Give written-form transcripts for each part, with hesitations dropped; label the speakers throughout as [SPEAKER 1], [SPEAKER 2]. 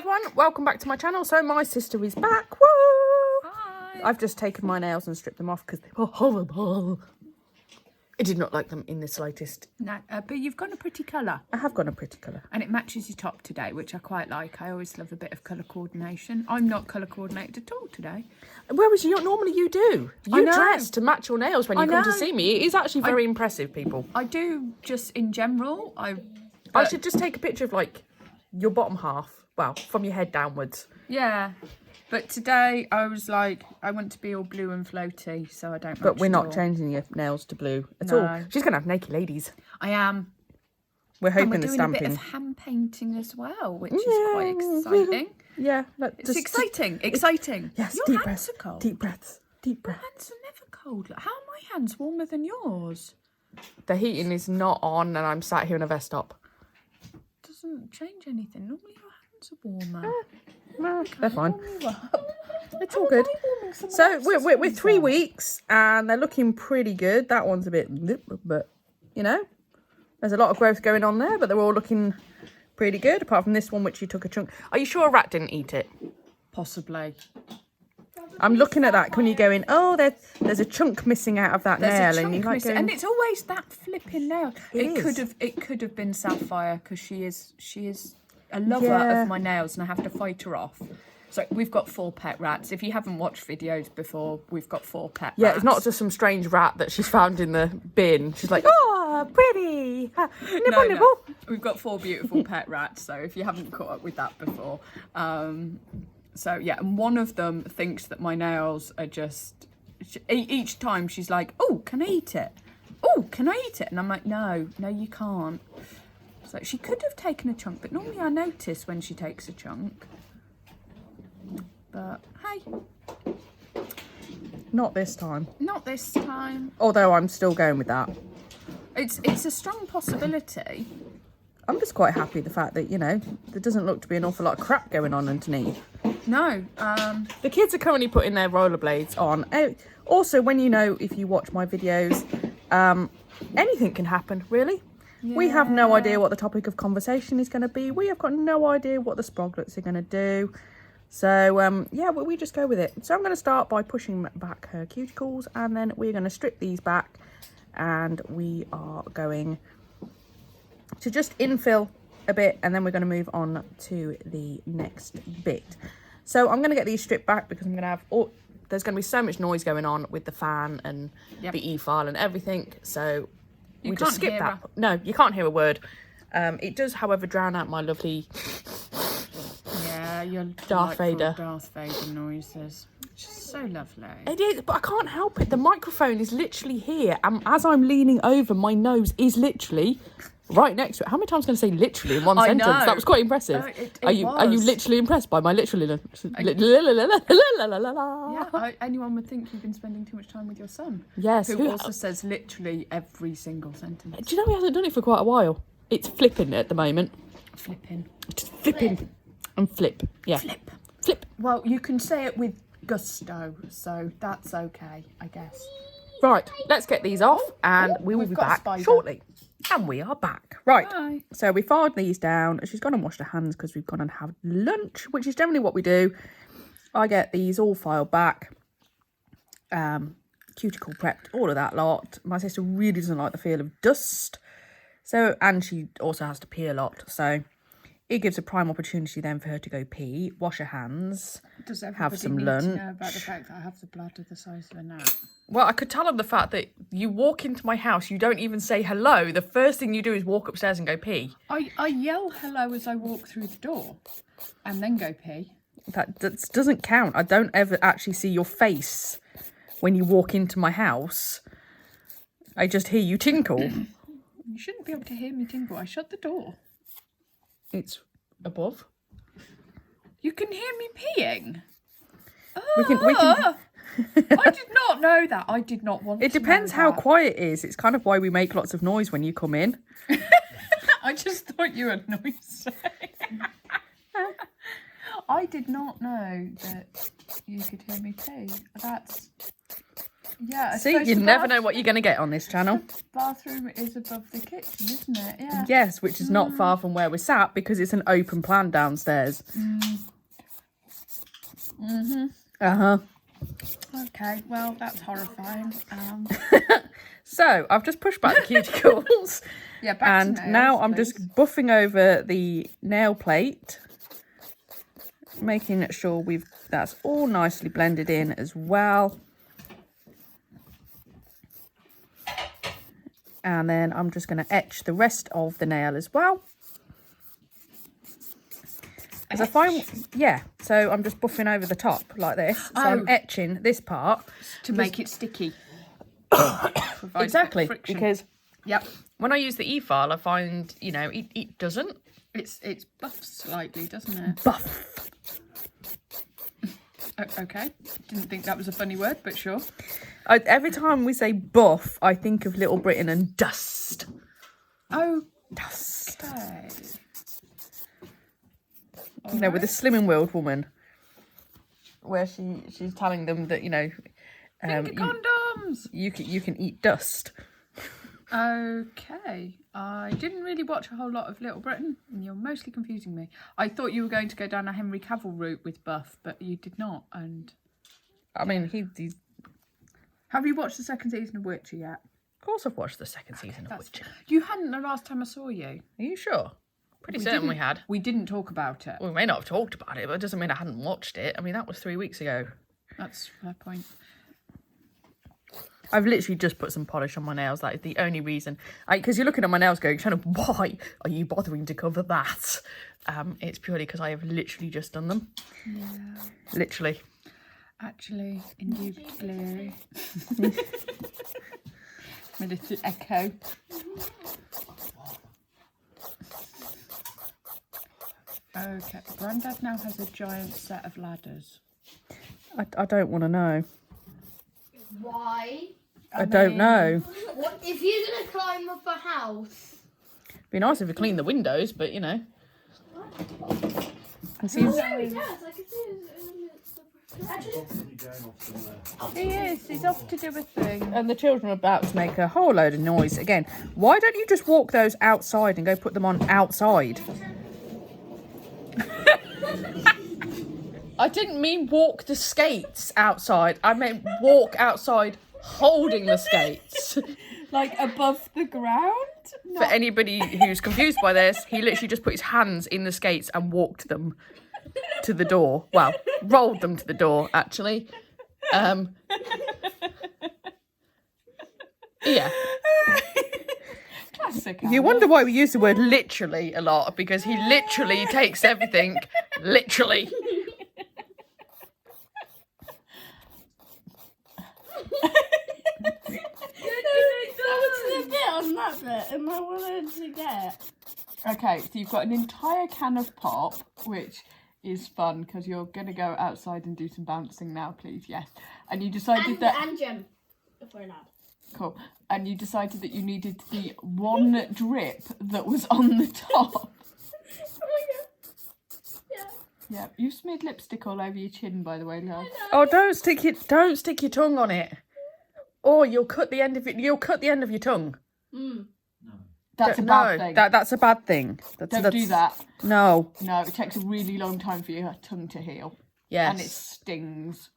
[SPEAKER 1] everyone, welcome back to my channel. So my sister is back. Woo!
[SPEAKER 2] Hi.
[SPEAKER 1] I've just taken my nails and stripped them off because they were horrible. I did not like them in the slightest.
[SPEAKER 2] No, but you've got a pretty colour.
[SPEAKER 1] I have got a pretty colour.
[SPEAKER 2] And it matches your top today, which I quite like. I always love a bit of colour coordination. I'm not colour coordinated at all today.
[SPEAKER 1] Whereas normally you do. You dress to match your nails when you come to see me. It is actually very impressive, people.
[SPEAKER 2] I do just in general.
[SPEAKER 1] I should just take a picture of like your bottom half. Well, from your head downwards.
[SPEAKER 2] Yeah. But today I was like, I want to be all blue and floaty, so I don't.
[SPEAKER 1] But we're not changing your nails to blue at all. She's gonna have naked ladies.
[SPEAKER 2] I am.
[SPEAKER 1] We're hoping
[SPEAKER 2] and we're
[SPEAKER 1] the
[SPEAKER 2] doing
[SPEAKER 1] stamping.
[SPEAKER 2] a bit of hand painting as well, which is quite exciting.
[SPEAKER 1] Yeah,
[SPEAKER 2] It's exciting. Exciting.
[SPEAKER 1] Yes,
[SPEAKER 2] Your
[SPEAKER 1] deep
[SPEAKER 2] hands
[SPEAKER 1] breaths.
[SPEAKER 2] are cold.
[SPEAKER 1] Deep breaths. Deep
[SPEAKER 2] My
[SPEAKER 1] breaths.
[SPEAKER 2] hands are never cold. How are my hands warmer than yours?
[SPEAKER 1] The heating is not on, and I'm sat here in a vest top.
[SPEAKER 2] Doesn't change anything. Normally your hands are warmer.
[SPEAKER 1] No, they're fine.
[SPEAKER 2] Warm you up.
[SPEAKER 1] It's all good. So we're 3 weeks, and they're looking pretty good. That one's a bit, but you know, there's a lot of growth going on there. But they're all looking pretty good, apart from this one, which you took a chunk. Are you sure a rat didn't eat it?
[SPEAKER 2] Possibly.
[SPEAKER 1] I'm looking at that when you're going, oh, there's a chunk missing out of that nail, and you're like going,
[SPEAKER 2] and it's always that flipping nail.
[SPEAKER 1] It
[SPEAKER 2] could have been Sapphire because she is a lover of my nails, and I have to fight her off. So we've got 4 pet rats. If you haven't watched videos before, we've got 4 pet rats.
[SPEAKER 1] Yeah, it's not just some strange rat that she's found in the bin. She's like, oh, pretty. Nibble, nibble.
[SPEAKER 2] No. We've got 4 beautiful pet rats. So if you haven't caught up with that before. So yeah, and one of them thinks that my nails are just... Each time she's like, oh, can I eat it? Oh, can I eat it? And I'm like, no, you can't. So she could have taken a chunk, but normally I notice when she takes a chunk. But hey,
[SPEAKER 1] Not this time.
[SPEAKER 2] not this time.
[SPEAKER 1] Although I'm still going with that.
[SPEAKER 2] It's a strong possibility.
[SPEAKER 1] I'm just quite happy the fact that, you know, there doesn't look to be an awful lot of crap going on underneath.
[SPEAKER 2] No,
[SPEAKER 1] The kids are currently putting their rollerblades on. Also, when if you watch my videos, anything can happen, really. Yeah. We have no idea what the topic of conversation is going to be. We have got no idea what the sproglets are going to do. So, yeah, we just go with it. So I'm going to start by pushing back her cuticles, and then we're going to strip these back, and we are going to just infill a bit, and then we're going to move on to the next bit. So I'm going to get these stripped back because I'm going to have... there's going to be so much noise going on with the fan and the e-file and everything. So we just skip that. No, you can't hear a word. It does, however, drown out my lovely...
[SPEAKER 2] your
[SPEAKER 1] Darth Vader
[SPEAKER 2] noises. Which is so lovely.
[SPEAKER 1] It is, but I can't help it. The microphone is literally here, and as I'm leaning over, my nose is literally right next to it. How many times can I say literally in one sentence?
[SPEAKER 2] Know.
[SPEAKER 1] That was quite impressive. Are you literally impressed by my literally?
[SPEAKER 2] Yeah, anyone would think you've been spending too much time with your son.
[SPEAKER 1] Yes.
[SPEAKER 2] Who also says literally every single sentence.
[SPEAKER 1] Do you know he hasn't done it for quite a while? It's flipping at the moment.
[SPEAKER 2] Flipping.
[SPEAKER 1] Just flipping. And flip. Yeah. Flip.
[SPEAKER 2] Well, you can say it with gusto, so that's okay, I guess.
[SPEAKER 1] Right, let's get these off, and we will be back shortly. And we are back. Right.
[SPEAKER 2] Bye.
[SPEAKER 1] So we filed these down. She's gone and washed her hands because we've gone and had lunch, which is generally what we do. I get these all filed back. Cuticle prepped, all of that lot. My sister really doesn't like the feel of dust. So, and she also has to pee a lot. So it gives a prime opportunity then for her to go pee, wash her hands, have some lunch.
[SPEAKER 2] To know about the fact that I have the bladder the size of a gnat?
[SPEAKER 1] Well, I could tell them the fact that you walk into my house, you don't even say hello. The first thing you do is walk upstairs and go pee.
[SPEAKER 2] I yell hello as I walk through the door and then go pee.
[SPEAKER 1] That doesn't count. I don't ever actually see your face when you walk into my house. I just hear you tinkle.
[SPEAKER 2] You shouldn't be able to hear me tinkle. I shut the door.
[SPEAKER 1] It's above.
[SPEAKER 2] You can hear me peeing.
[SPEAKER 1] We can
[SPEAKER 2] I did not know that. I did not want
[SPEAKER 1] It
[SPEAKER 2] to
[SPEAKER 1] depends
[SPEAKER 2] know
[SPEAKER 1] how
[SPEAKER 2] that.
[SPEAKER 1] quiet it is. It's kind of why we make lots of noise when you come in.
[SPEAKER 2] I just thought you were noisy. I did not know that you could hear me pee. Yeah. I
[SPEAKER 1] See,
[SPEAKER 2] suppose
[SPEAKER 1] you
[SPEAKER 2] the
[SPEAKER 1] never know what you're going to get on this channel.
[SPEAKER 2] bathroom is above the kitchen, isn't it? Yeah.
[SPEAKER 1] Yes, which is not far from where we're sat because it's an open plan downstairs. Uh-huh.
[SPEAKER 2] Okay, well, that's horrifying.
[SPEAKER 1] So I've just pushed back the cuticles.
[SPEAKER 2] Yeah, back to
[SPEAKER 1] and
[SPEAKER 2] nails,
[SPEAKER 1] now I'm
[SPEAKER 2] please.
[SPEAKER 1] just buffing over the nail plate, making sure that's all nicely blended in as well. And then I'm just going to etch the rest of the nail as well. As I find, yeah, so I'm just buffing over the top like this. So I'm etching this part
[SPEAKER 2] to make it sticky.
[SPEAKER 1] Exactly,
[SPEAKER 2] friction.
[SPEAKER 1] because
[SPEAKER 2] Yep.
[SPEAKER 1] when I use the e-file, I find, you know, it doesn't.
[SPEAKER 2] It's buffed slightly, doesn't it?
[SPEAKER 1] Buff.
[SPEAKER 2] Okay. Didn't think that was a funny word, but sure.
[SPEAKER 1] Every time we say buff, I think of Little Britain and dust.
[SPEAKER 2] Oh,
[SPEAKER 1] Dust.
[SPEAKER 2] okay.
[SPEAKER 1] You know, with the Slimming World woman, where she's telling them that, you know,
[SPEAKER 2] Finger condoms.
[SPEAKER 1] you can eat dust.
[SPEAKER 2] Okay. I didn't really watch a whole lot of Little Britain, and you're mostly confusing me. I thought you were going to go down a Henry Cavill route with Buff, but you did not. And
[SPEAKER 1] I mean, he's.
[SPEAKER 2] have you watched the second season of Witcher yet?
[SPEAKER 1] Of course, I've watched the second season of Witcher.
[SPEAKER 2] You hadn't the last time I saw you.
[SPEAKER 1] Are you sure? Pretty certain we had.
[SPEAKER 2] We didn't talk about it.
[SPEAKER 1] Well, we may not have talked about it, but it doesn't mean I hadn't watched it. I mean, that was 3 weeks ago.
[SPEAKER 2] That's a fair point.
[SPEAKER 1] I've literally just put some polish on my nails. That is the only reason. Because you're looking at my nails going, kind of, why are you bothering to cover that? It's purely because I have literally just done them.
[SPEAKER 2] Yeah.
[SPEAKER 1] Literally.
[SPEAKER 2] Actually, indubitably. My little echo. Okay, Grandad now has a giant set of ladders.
[SPEAKER 1] I don't want to know.
[SPEAKER 3] Why?
[SPEAKER 1] I don't know.
[SPEAKER 3] What if you're gonna climb up a house?
[SPEAKER 1] Be nice if you clean the windows, but you know. It seems...
[SPEAKER 2] He is. He's off to do a thing.
[SPEAKER 1] And the children are about to make a whole load of noise again. Why don't you just walk those outside and go put them on outside? I didn't mean walk the skates outside. I meant walk outside holding the skates.
[SPEAKER 2] Like above the ground?
[SPEAKER 1] For anybody who's confused by this, he literally just put his hands in the skates and walked them to the door. Well, rolled them to the door, actually. Yeah.
[SPEAKER 2] Classic.
[SPEAKER 1] You wonder why we use the word literally a lot, because he literally takes everything literally.
[SPEAKER 3] On that bit, and I wanted to get.
[SPEAKER 2] Okay, so you've got an entire can of pop, which is fun because you're going to go outside and do some bouncing now, please. Yes. And you decided
[SPEAKER 3] And jump, if we're allowed.
[SPEAKER 2] Cool. And you decided that you needed the one drip that was on the top.
[SPEAKER 3] Oh my god. Yeah.
[SPEAKER 2] Yeah. You smeared lipstick all over your chin, by the way, love.
[SPEAKER 1] Oh, don't stick your tongue on it. Or you'll cut the end of it. You'll cut the end of your tongue.
[SPEAKER 2] That's a bad thing.
[SPEAKER 1] That's a bad thing.
[SPEAKER 2] Don't do that.
[SPEAKER 1] No.
[SPEAKER 2] No, it takes a really long time for your tongue to heal.
[SPEAKER 1] Yes.
[SPEAKER 2] And it stings.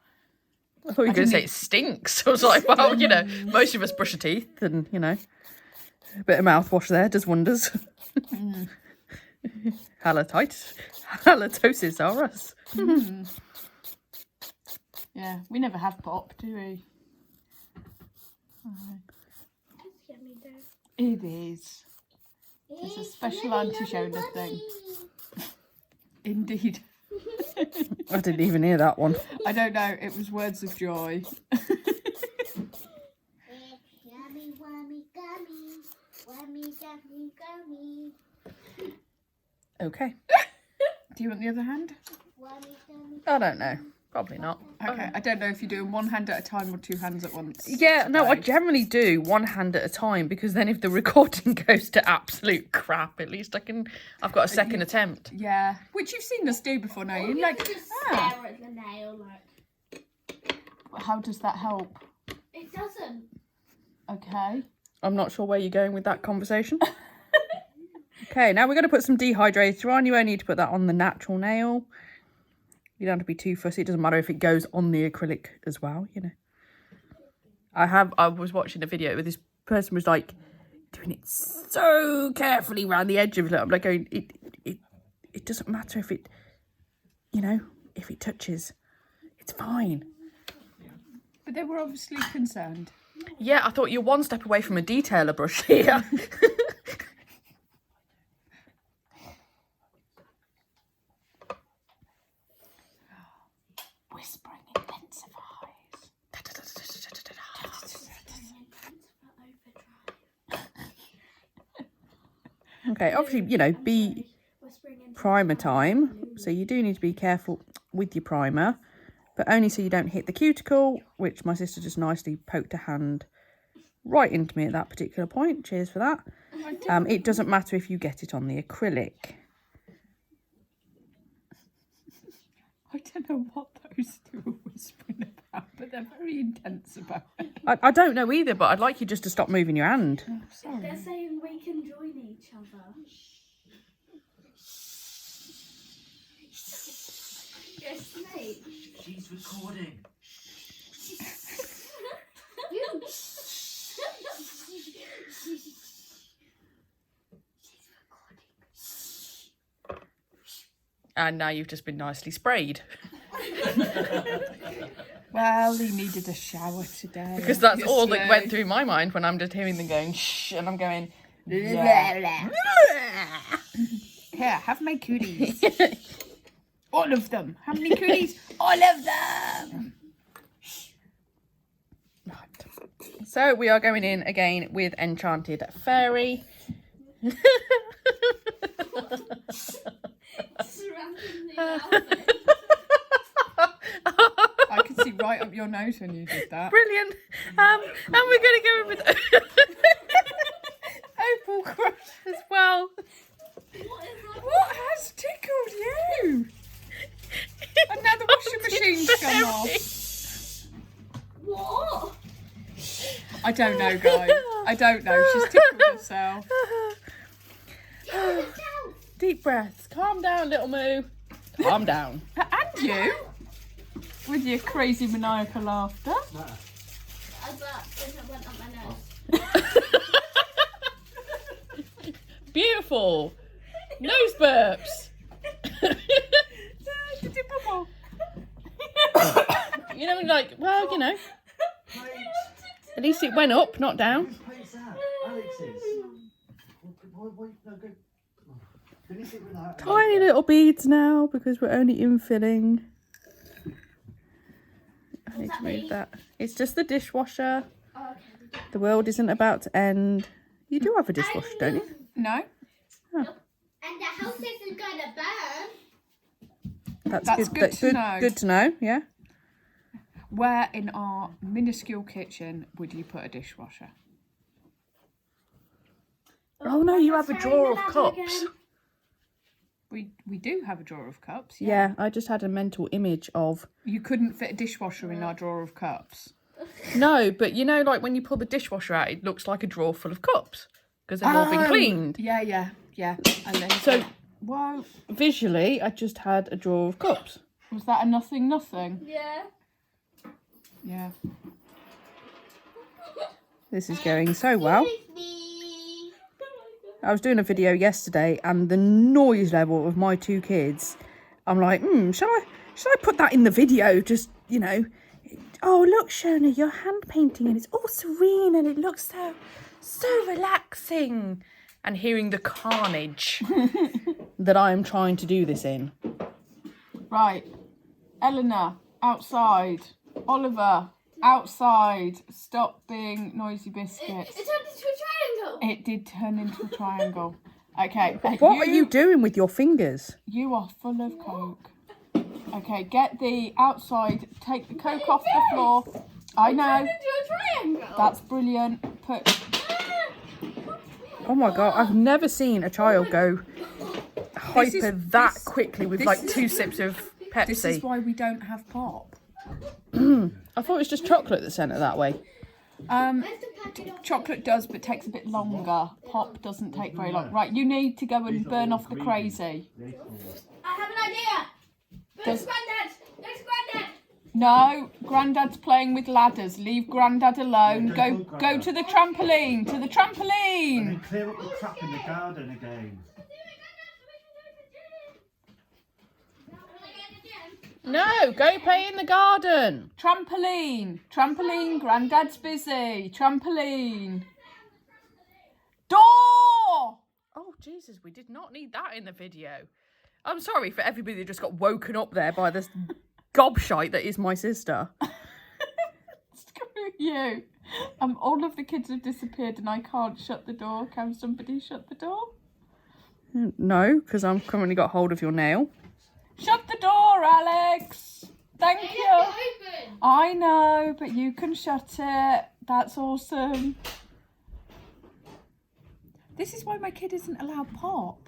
[SPEAKER 1] I thought you were going to say it stinks. I was like, well, you know, most of us brush our teeth and, you know, a bit of mouthwash there does wonders. Halitosis are us.
[SPEAKER 2] Yeah, we never have pop, do we? It is. It's a special Auntie Shona thing. Indeed.
[SPEAKER 1] I didn't even hear that one.
[SPEAKER 2] I don't know, it was words of joy.
[SPEAKER 3] Yummy, wummy, gummy. Wummy, gummy, gummy.
[SPEAKER 1] Okay.
[SPEAKER 2] Do you want the other hand?
[SPEAKER 3] Wummy, gummy.
[SPEAKER 1] I don't know. Probably not.
[SPEAKER 2] Okay, I don't know if you're doing one hand at a time or two hands at once.
[SPEAKER 1] Yeah, no, I generally do one hand at a time, because then if the recording goes to absolute crap, at least I've got a second attempt.
[SPEAKER 2] Yeah, which you've seen us do before now. You're like,
[SPEAKER 3] Just stare at the nail, like.
[SPEAKER 2] how does that help?
[SPEAKER 3] It doesn't.
[SPEAKER 2] Okay.
[SPEAKER 1] I'm not sure where you're going with that conversation. Okay, now we're going to put some dehydrator on. You only need to put that on the natural nail. You don't have to be too fussy. It doesn't matter if it goes on the acrylic as well, you know. I was watching a video where this person was like doing it so carefully around the edge of it. I'm like going, it doesn't matter if it, you know, if it touches. It's fine.
[SPEAKER 2] But they were obviously concerned.
[SPEAKER 1] Yeah, I thought you're one step away from a detailer brush here.
[SPEAKER 2] Whispering intensifies.
[SPEAKER 1] Okay, obviously, you know, be primer time. So you do need to be careful with your primer, but only so you don't hit the cuticle, which my sister just nicely poked a hand right into me at that particular point. Cheers for that. It doesn't matter if you get it on the acrylic.
[SPEAKER 2] I don't know what those two were whispering about, but they're very intense about it.
[SPEAKER 1] I don't know either, but I'd like you just to stop moving your hand.
[SPEAKER 2] Oh, sorry.
[SPEAKER 3] They're saying we can join each other. Yes, mate.
[SPEAKER 4] She's recording.
[SPEAKER 3] You.
[SPEAKER 1] And now you've just been nicely sprayed.
[SPEAKER 2] Well, he needed a shower today.
[SPEAKER 1] Because that's all that
[SPEAKER 2] obviously.
[SPEAKER 1] went through my mind when I'm just hearing them going shh, and I'm going,
[SPEAKER 2] Yeah. Here, have my cooties. All of them. How many cooties? All of them.
[SPEAKER 1] Right. So we are going in again with Enchanted Fairy.
[SPEAKER 2] I could see right up your nose when you did that.
[SPEAKER 1] Brilliant. And we're going to go in with Opal Crush as well.
[SPEAKER 2] What has tickled you? And now the washing machine's gone off.
[SPEAKER 3] What?
[SPEAKER 2] I don't know, guys. I don't know. She's tickled herself.
[SPEAKER 1] Deep breaths. Calm down, little moo. Calm down.
[SPEAKER 2] And you? With your crazy maniacal laughter.
[SPEAKER 3] I burped and it went up my nose.
[SPEAKER 1] Beautiful. Nose burps.
[SPEAKER 2] Did it bubble?
[SPEAKER 1] You know, like, well, you know,
[SPEAKER 4] Plate.
[SPEAKER 1] at least it went up, not down.
[SPEAKER 4] Whose plate's that? Alex's. Wait, no, go. Finish it with that.
[SPEAKER 1] Tiny little beads now because we're only infilling. I need to move that. It's just the dishwasher.
[SPEAKER 3] Oh, okay.
[SPEAKER 1] The world isn't about to end. You do have a dishwasher, don't you?
[SPEAKER 2] No?
[SPEAKER 3] And the house isn't gonna burn.
[SPEAKER 2] That's good
[SPEAKER 1] That's
[SPEAKER 2] to know.
[SPEAKER 1] Good to know, yeah.
[SPEAKER 2] Where in our minuscule kitchen would you put a dishwasher?
[SPEAKER 1] Oh no, you have a
[SPEAKER 3] Sorry,
[SPEAKER 1] drawer of
[SPEAKER 3] the ladder
[SPEAKER 1] cups.
[SPEAKER 3] again.
[SPEAKER 2] We do have a drawer of cups.
[SPEAKER 1] Yeah, I just had a mental image of.
[SPEAKER 2] You couldn't fit a dishwasher in our drawer of cups.
[SPEAKER 1] No, but you know, like when you pull the dishwasher out, it looks like a drawer full of cups because they've all been cleaned.
[SPEAKER 2] Yeah. And then
[SPEAKER 1] So
[SPEAKER 2] whoa,
[SPEAKER 1] visually, I just had a drawer of cups.
[SPEAKER 2] was that a nothing?
[SPEAKER 3] Yeah.
[SPEAKER 2] Yeah.
[SPEAKER 1] This is going so well.
[SPEAKER 3] Excuse me.
[SPEAKER 1] I was doing a video yesterday, and the noise level of my two kids, I'm like, shall I put that in the video? Just, you know, oh look, Shona, you're hand painting, and it's all serene, and it looks so relaxing. And hearing the carnage that I am trying to do this in.
[SPEAKER 2] Right. Eleanor, outside. Oliver, outside. Stop being noisy biscuits.
[SPEAKER 3] It turned into a triangle.
[SPEAKER 2] It did turn into a triangle. Okay.
[SPEAKER 1] What are you doing with your fingers?
[SPEAKER 2] You are full of coke. Okay, get the outside. Take the coke off the floor. I know.
[SPEAKER 3] Into a triangle.
[SPEAKER 2] That's brilliant. Put.
[SPEAKER 1] Oh my god, I've never seen a child go hyper that quickly with like 2 sips of
[SPEAKER 2] This is
[SPEAKER 1] Pepsi.
[SPEAKER 2] why we don't have pop.
[SPEAKER 1] I thought it was just chocolate that sent it that way.
[SPEAKER 3] Where's the packet of
[SPEAKER 2] Chocolate does, but takes a bit longer. Pop doesn't take very long. Right, you need to go and burn off the crazy.
[SPEAKER 3] I have an idea. Where's Granddad? There's Granddad.
[SPEAKER 2] No, Grandad's playing with ladders. Leave Grandad alone. Go to the trampoline. To the
[SPEAKER 4] And
[SPEAKER 2] trampoline.
[SPEAKER 4] then clear up the crap in the garden again.
[SPEAKER 1] No, go play in the garden.
[SPEAKER 2] Trampoline. Trampoline. Grandad's busy. Trampoline. Door.
[SPEAKER 1] Oh, Jesus, we did not need that in the video. I'm sorry for everybody that just got woken up there by this gobshite that is my sister.
[SPEAKER 2] Screw you. All of the kids have disappeared and I can't shut the door. Can somebody shut the door?
[SPEAKER 1] No, because I'm currently got hold of your nail.
[SPEAKER 2] Shut the door, Alex. Thank
[SPEAKER 3] Hey,
[SPEAKER 2] you.
[SPEAKER 3] it's open.
[SPEAKER 2] I know, but you can shut it. That's awesome. This is why my kid isn't allowed pop.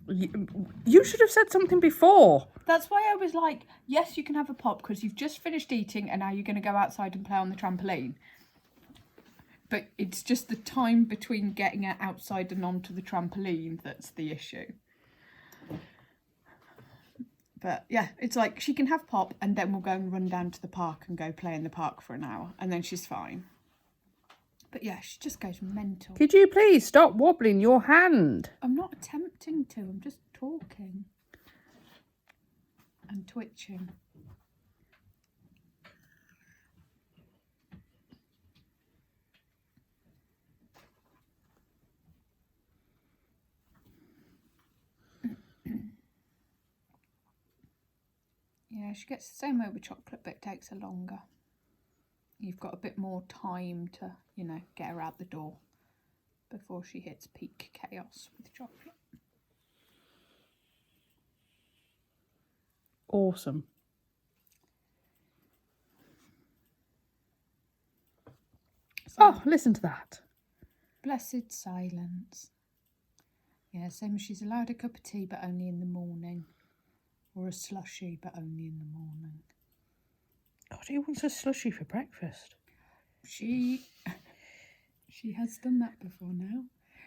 [SPEAKER 1] You should have said something before.
[SPEAKER 2] That's why I was like, yes, you can have a pop because you've just finished eating and now you're going to go outside and play on the trampoline. But it's just the time between getting it outside and onto the trampoline that's the issue. But yeah, it's like she can have pop and then we'll go and run down to the park and go play in the park for an hour and then she's fine. But yeah, she just goes mental.
[SPEAKER 1] Could you please stop wobbling your hand?
[SPEAKER 2] I'm not attempting to, I'm just talking and twitching. Yeah, she gets the same way with chocolate, but it takes her longer. You've got a bit more time to, get her out the door before she hits peak chaos with chocolate.
[SPEAKER 1] Awesome.
[SPEAKER 2] So,
[SPEAKER 1] Oh, listen to that.
[SPEAKER 2] blessed silence. Yeah, same as she's allowed a cup of tea, but only in the morning. Or a slushie, but only in the morning.
[SPEAKER 1] God, who wants a slushie for breakfast?
[SPEAKER 2] She has done that before now.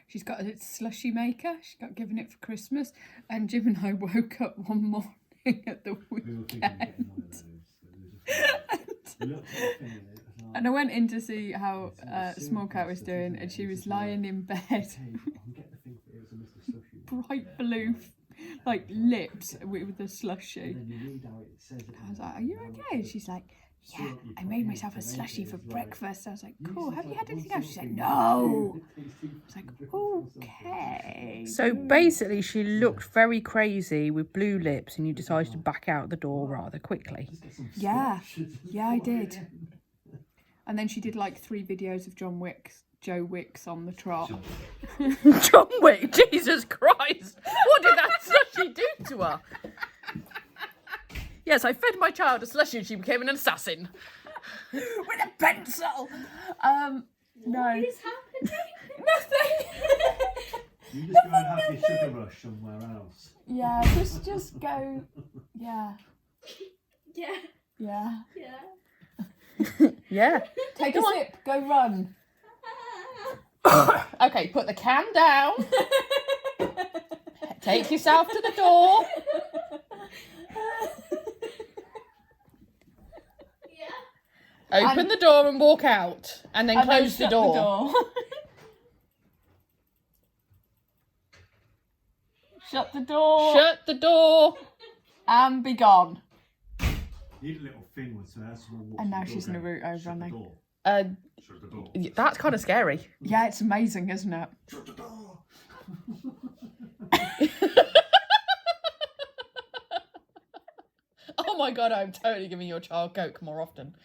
[SPEAKER 2] She's got a slushie maker. She got given it for Christmas. And Jim and I woke up one morning at the weekend. And I went in to see how Small Cat was doing, and she was lying in bed, bright blue, lips with a slushie. I was like, "Are you okay?" And she's like, "Yeah, I made myself a slushie for breakfast." I was like, "Cool. Have you had anything else?" She's like, "No." I was like, "Okay."
[SPEAKER 1] So basically, she looked very crazy with blue lips, and you decided to back out the door rather quickly.
[SPEAKER 2] Yeah, I did. And then she did 3 videos of Joe Wicks on the trot.
[SPEAKER 1] John Wick, Jesus Christ! What did that slushie do to her? Yes, I fed my child a slushie and she became an assassin.
[SPEAKER 2] With a pencil! No.
[SPEAKER 3] What is happening?
[SPEAKER 2] Nothing!
[SPEAKER 4] You just go and have your sugar rush somewhere else.
[SPEAKER 2] Yeah, just go. Yeah.
[SPEAKER 3] Yeah.
[SPEAKER 2] Yeah.
[SPEAKER 3] Yeah.
[SPEAKER 1] Yeah.
[SPEAKER 2] Take a sip, go run.
[SPEAKER 1] Okay, put the can down. Take yourself to the door.
[SPEAKER 3] Yeah.
[SPEAKER 1] Open the door and walk out. And then close the
[SPEAKER 2] shut
[SPEAKER 1] door.
[SPEAKER 2] Shut the door.
[SPEAKER 1] Shut the door.
[SPEAKER 2] And be gone.
[SPEAKER 4] Need a little thing with so that's what
[SPEAKER 2] And now she's Naruto running.
[SPEAKER 4] Shut the door.
[SPEAKER 1] That's kind of scary.
[SPEAKER 2] Yeah, it's amazing, isn't it?
[SPEAKER 4] Shut the door.
[SPEAKER 1] Oh my God, I'm totally giving your child Coke more often.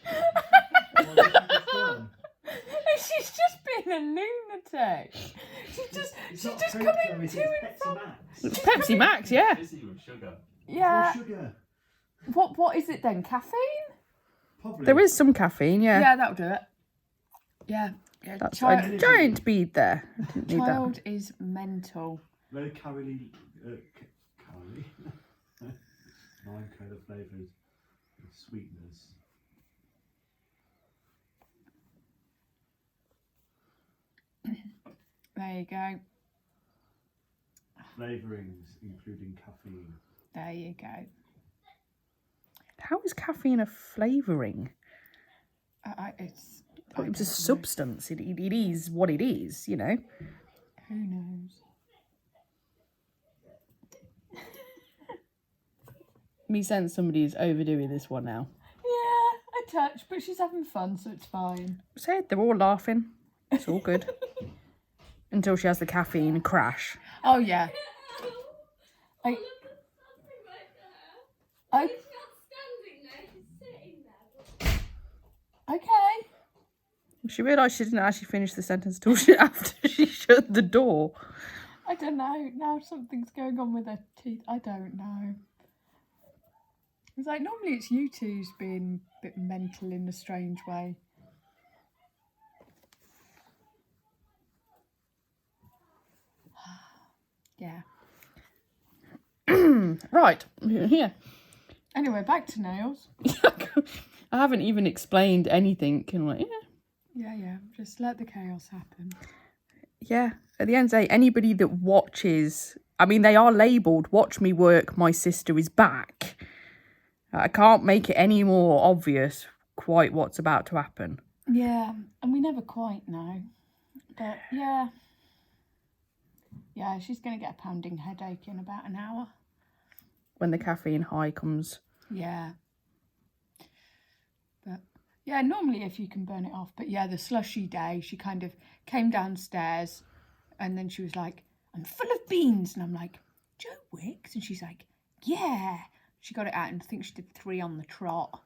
[SPEAKER 2] She's just being a lunatic. She's just coming to and from.
[SPEAKER 1] Pepsi Max, yeah.
[SPEAKER 4] Sugar.
[SPEAKER 2] Yeah.
[SPEAKER 4] Sugar.
[SPEAKER 2] What is it then? Caffeine?
[SPEAKER 4] Probably.
[SPEAKER 1] There is some caffeine, yeah.
[SPEAKER 2] Yeah, that'll do it. Yeah.
[SPEAKER 1] That's
[SPEAKER 2] Child,
[SPEAKER 1] a giant bead there. I didn't need that.
[SPEAKER 2] child is mental.
[SPEAKER 4] Very calorie. 9 colour flavours and sweeteners.
[SPEAKER 2] There you go.
[SPEAKER 4] Flavourings, including caffeine.
[SPEAKER 2] There you go.
[SPEAKER 1] How is caffeine a flavouring?
[SPEAKER 2] It's.
[SPEAKER 1] Well, it's a substance. It is what it is, you know.
[SPEAKER 2] Who knows?
[SPEAKER 1] Me sense somebody is overdoing this one now.
[SPEAKER 2] Yeah, a touch, but she's having fun, so it's fine.
[SPEAKER 1] So they're all laughing. It's all good. Until she has the caffeine crash.
[SPEAKER 2] Oh yeah.
[SPEAKER 3] Oh, look at something right there.
[SPEAKER 2] I,
[SPEAKER 3] She's not standing there, she's sitting there.
[SPEAKER 2] okay.
[SPEAKER 1] She realised she didn't actually finish the sentence till after she shut the door.
[SPEAKER 2] I don't know. Now something's going on with her teeth. I don't know. It's like normally it's you two's being a bit mental in a strange way. Yeah.
[SPEAKER 1] Right, here.
[SPEAKER 2] Anyway, back to nails.
[SPEAKER 1] I haven't even explained anything. And like,
[SPEAKER 2] Yeah. Just let the chaos happen.
[SPEAKER 1] yeah. At the end of the day, anybody that watches, I mean, they are labelled, watch me work, my sister is back. I can't make it any more obvious quite what's about to happen.
[SPEAKER 2] Yeah, and we never quite know. But yeah. Yeah, she's going to get a pounding headache in about an hour.
[SPEAKER 1] When the caffeine high comes.
[SPEAKER 2] Yeah. But yeah, normally if you can burn it off. But yeah, the slushy day, she kind of came downstairs and then she was like, I'm full of beans. And I'm like, Joe Wicks? And she's like, yeah. She got it out and I think she did 3 on the trot.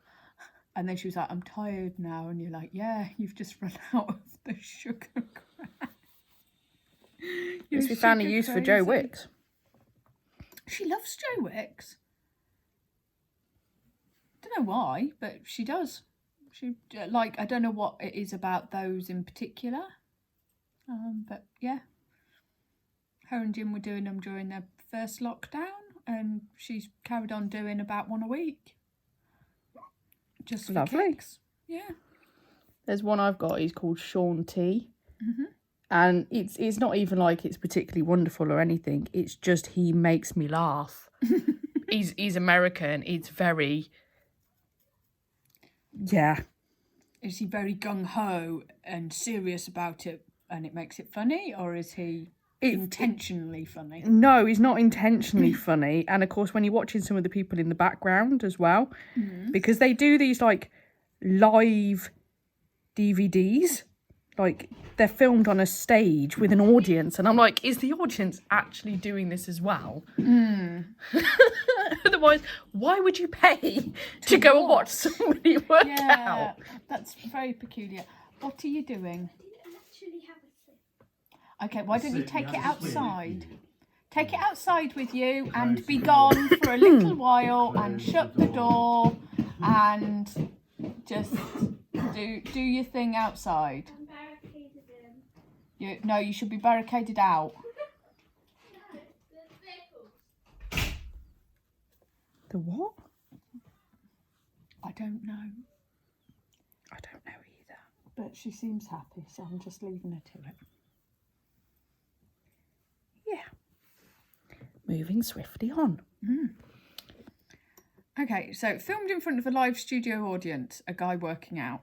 [SPEAKER 2] And then she was like, I'm tired now. And you're like, yeah, you've just run out of the sugar crack.
[SPEAKER 1] Yes, we found a use for Joe Wicks.
[SPEAKER 2] She loves Joe Wicks. Don't know why, but she does. She like, I don't know what it is about those in particular. But yeah, her and Jim were doing them during their first lockdown, and she's carried on doing about 1 a week. Just for
[SPEAKER 1] Lovely.
[SPEAKER 2] kicks. Yeah.
[SPEAKER 1] There's one I've got. He's called Sean T. And it's not even like it's particularly wonderful or anything. It's just he makes me laugh. He's American. It's very, yeah.
[SPEAKER 2] Is he very gung-ho and serious about it and it makes it funny, or is he intentionally funny?
[SPEAKER 1] No, he's not intentionally funny. And of course, when you're watching some of the people in the background as well, because they do these like live DVDs, like they're filmed on a stage with an audience, and I'm like, is the audience actually doing this as well? Otherwise, why would you pay to go and watch somebody work
[SPEAKER 2] Yeah,
[SPEAKER 1] out?
[SPEAKER 2] that's very peculiar. What are you doing?
[SPEAKER 3] I didn't actually have a sip.
[SPEAKER 2] Okay, why don't you
[SPEAKER 4] Sit,
[SPEAKER 2] take it
[SPEAKER 4] have a swim.
[SPEAKER 2] outside? Take it outside with you and be gone for a little while and shut the door and just do your thing outside.
[SPEAKER 3] I'm barricaded in.
[SPEAKER 2] No, you should be barricaded out.
[SPEAKER 3] No, the vehicles.
[SPEAKER 1] The what?
[SPEAKER 2] I don't know,
[SPEAKER 1] I don't know either.
[SPEAKER 2] but she seems happy, so I'm just leaving her to it.
[SPEAKER 1] Yeah. Moving swiftly on.
[SPEAKER 2] Okay, so filmed in front of a live studio audience, a guy working out.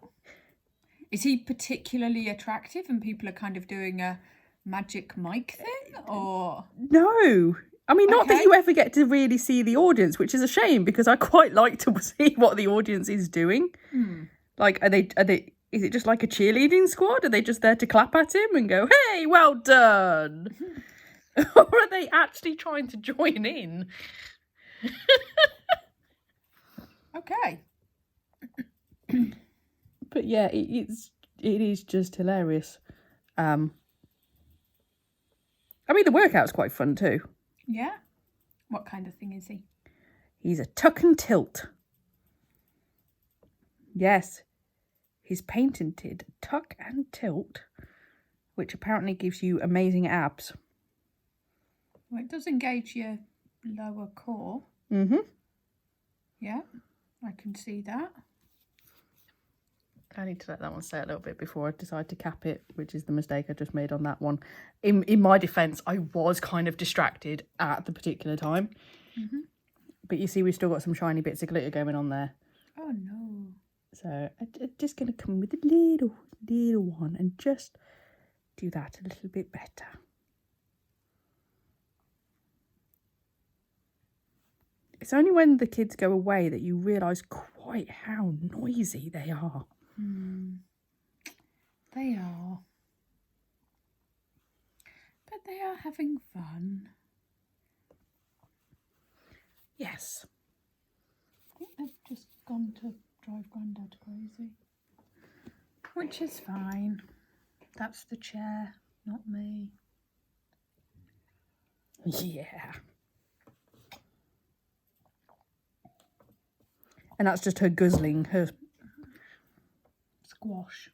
[SPEAKER 2] Is he particularly attractive and people are kind of doing a magic mic thing, or?
[SPEAKER 1] No. I mean, not that
[SPEAKER 2] Okay.
[SPEAKER 1] you ever get to really see the audience, which is a shame because I quite like to see what the audience is doing. Like, are they, is it just like a cheerleading squad? Are they just there to clap at him and go, hey, well done? Or are they actually trying to join in?
[SPEAKER 2] Okay.
[SPEAKER 1] But yeah, it is just hilarious. I mean, the workout's quite fun too.
[SPEAKER 2] Yeah. What kind of thing is he?
[SPEAKER 1] He's a tuck and tilt. Yes, he's patented tuck and tilt, which apparently gives you amazing abs.
[SPEAKER 2] Well, it does engage your lower core.
[SPEAKER 1] Mm-hmm.
[SPEAKER 2] Yeah, I can see that.
[SPEAKER 1] I need to let that one stay a little bit before I decide to cap it, which is the mistake I just made on that one. In my defence, I was kind of distracted at the particular time. But you see, we've still got some shiny bits of glitter going on there.
[SPEAKER 2] Oh no.
[SPEAKER 1] So I'm just going to come with a little one and just do that a little bit better. It's only when the kids go away that you realise quite how noisy they are.
[SPEAKER 2] They are. But they are having fun.
[SPEAKER 1] Yes.
[SPEAKER 2] I think they've just gone to drive Grandad crazy. Which is fine. That's the chair, not me.
[SPEAKER 1] Yeah. And that's just her guzzling, her
[SPEAKER 2] Squash.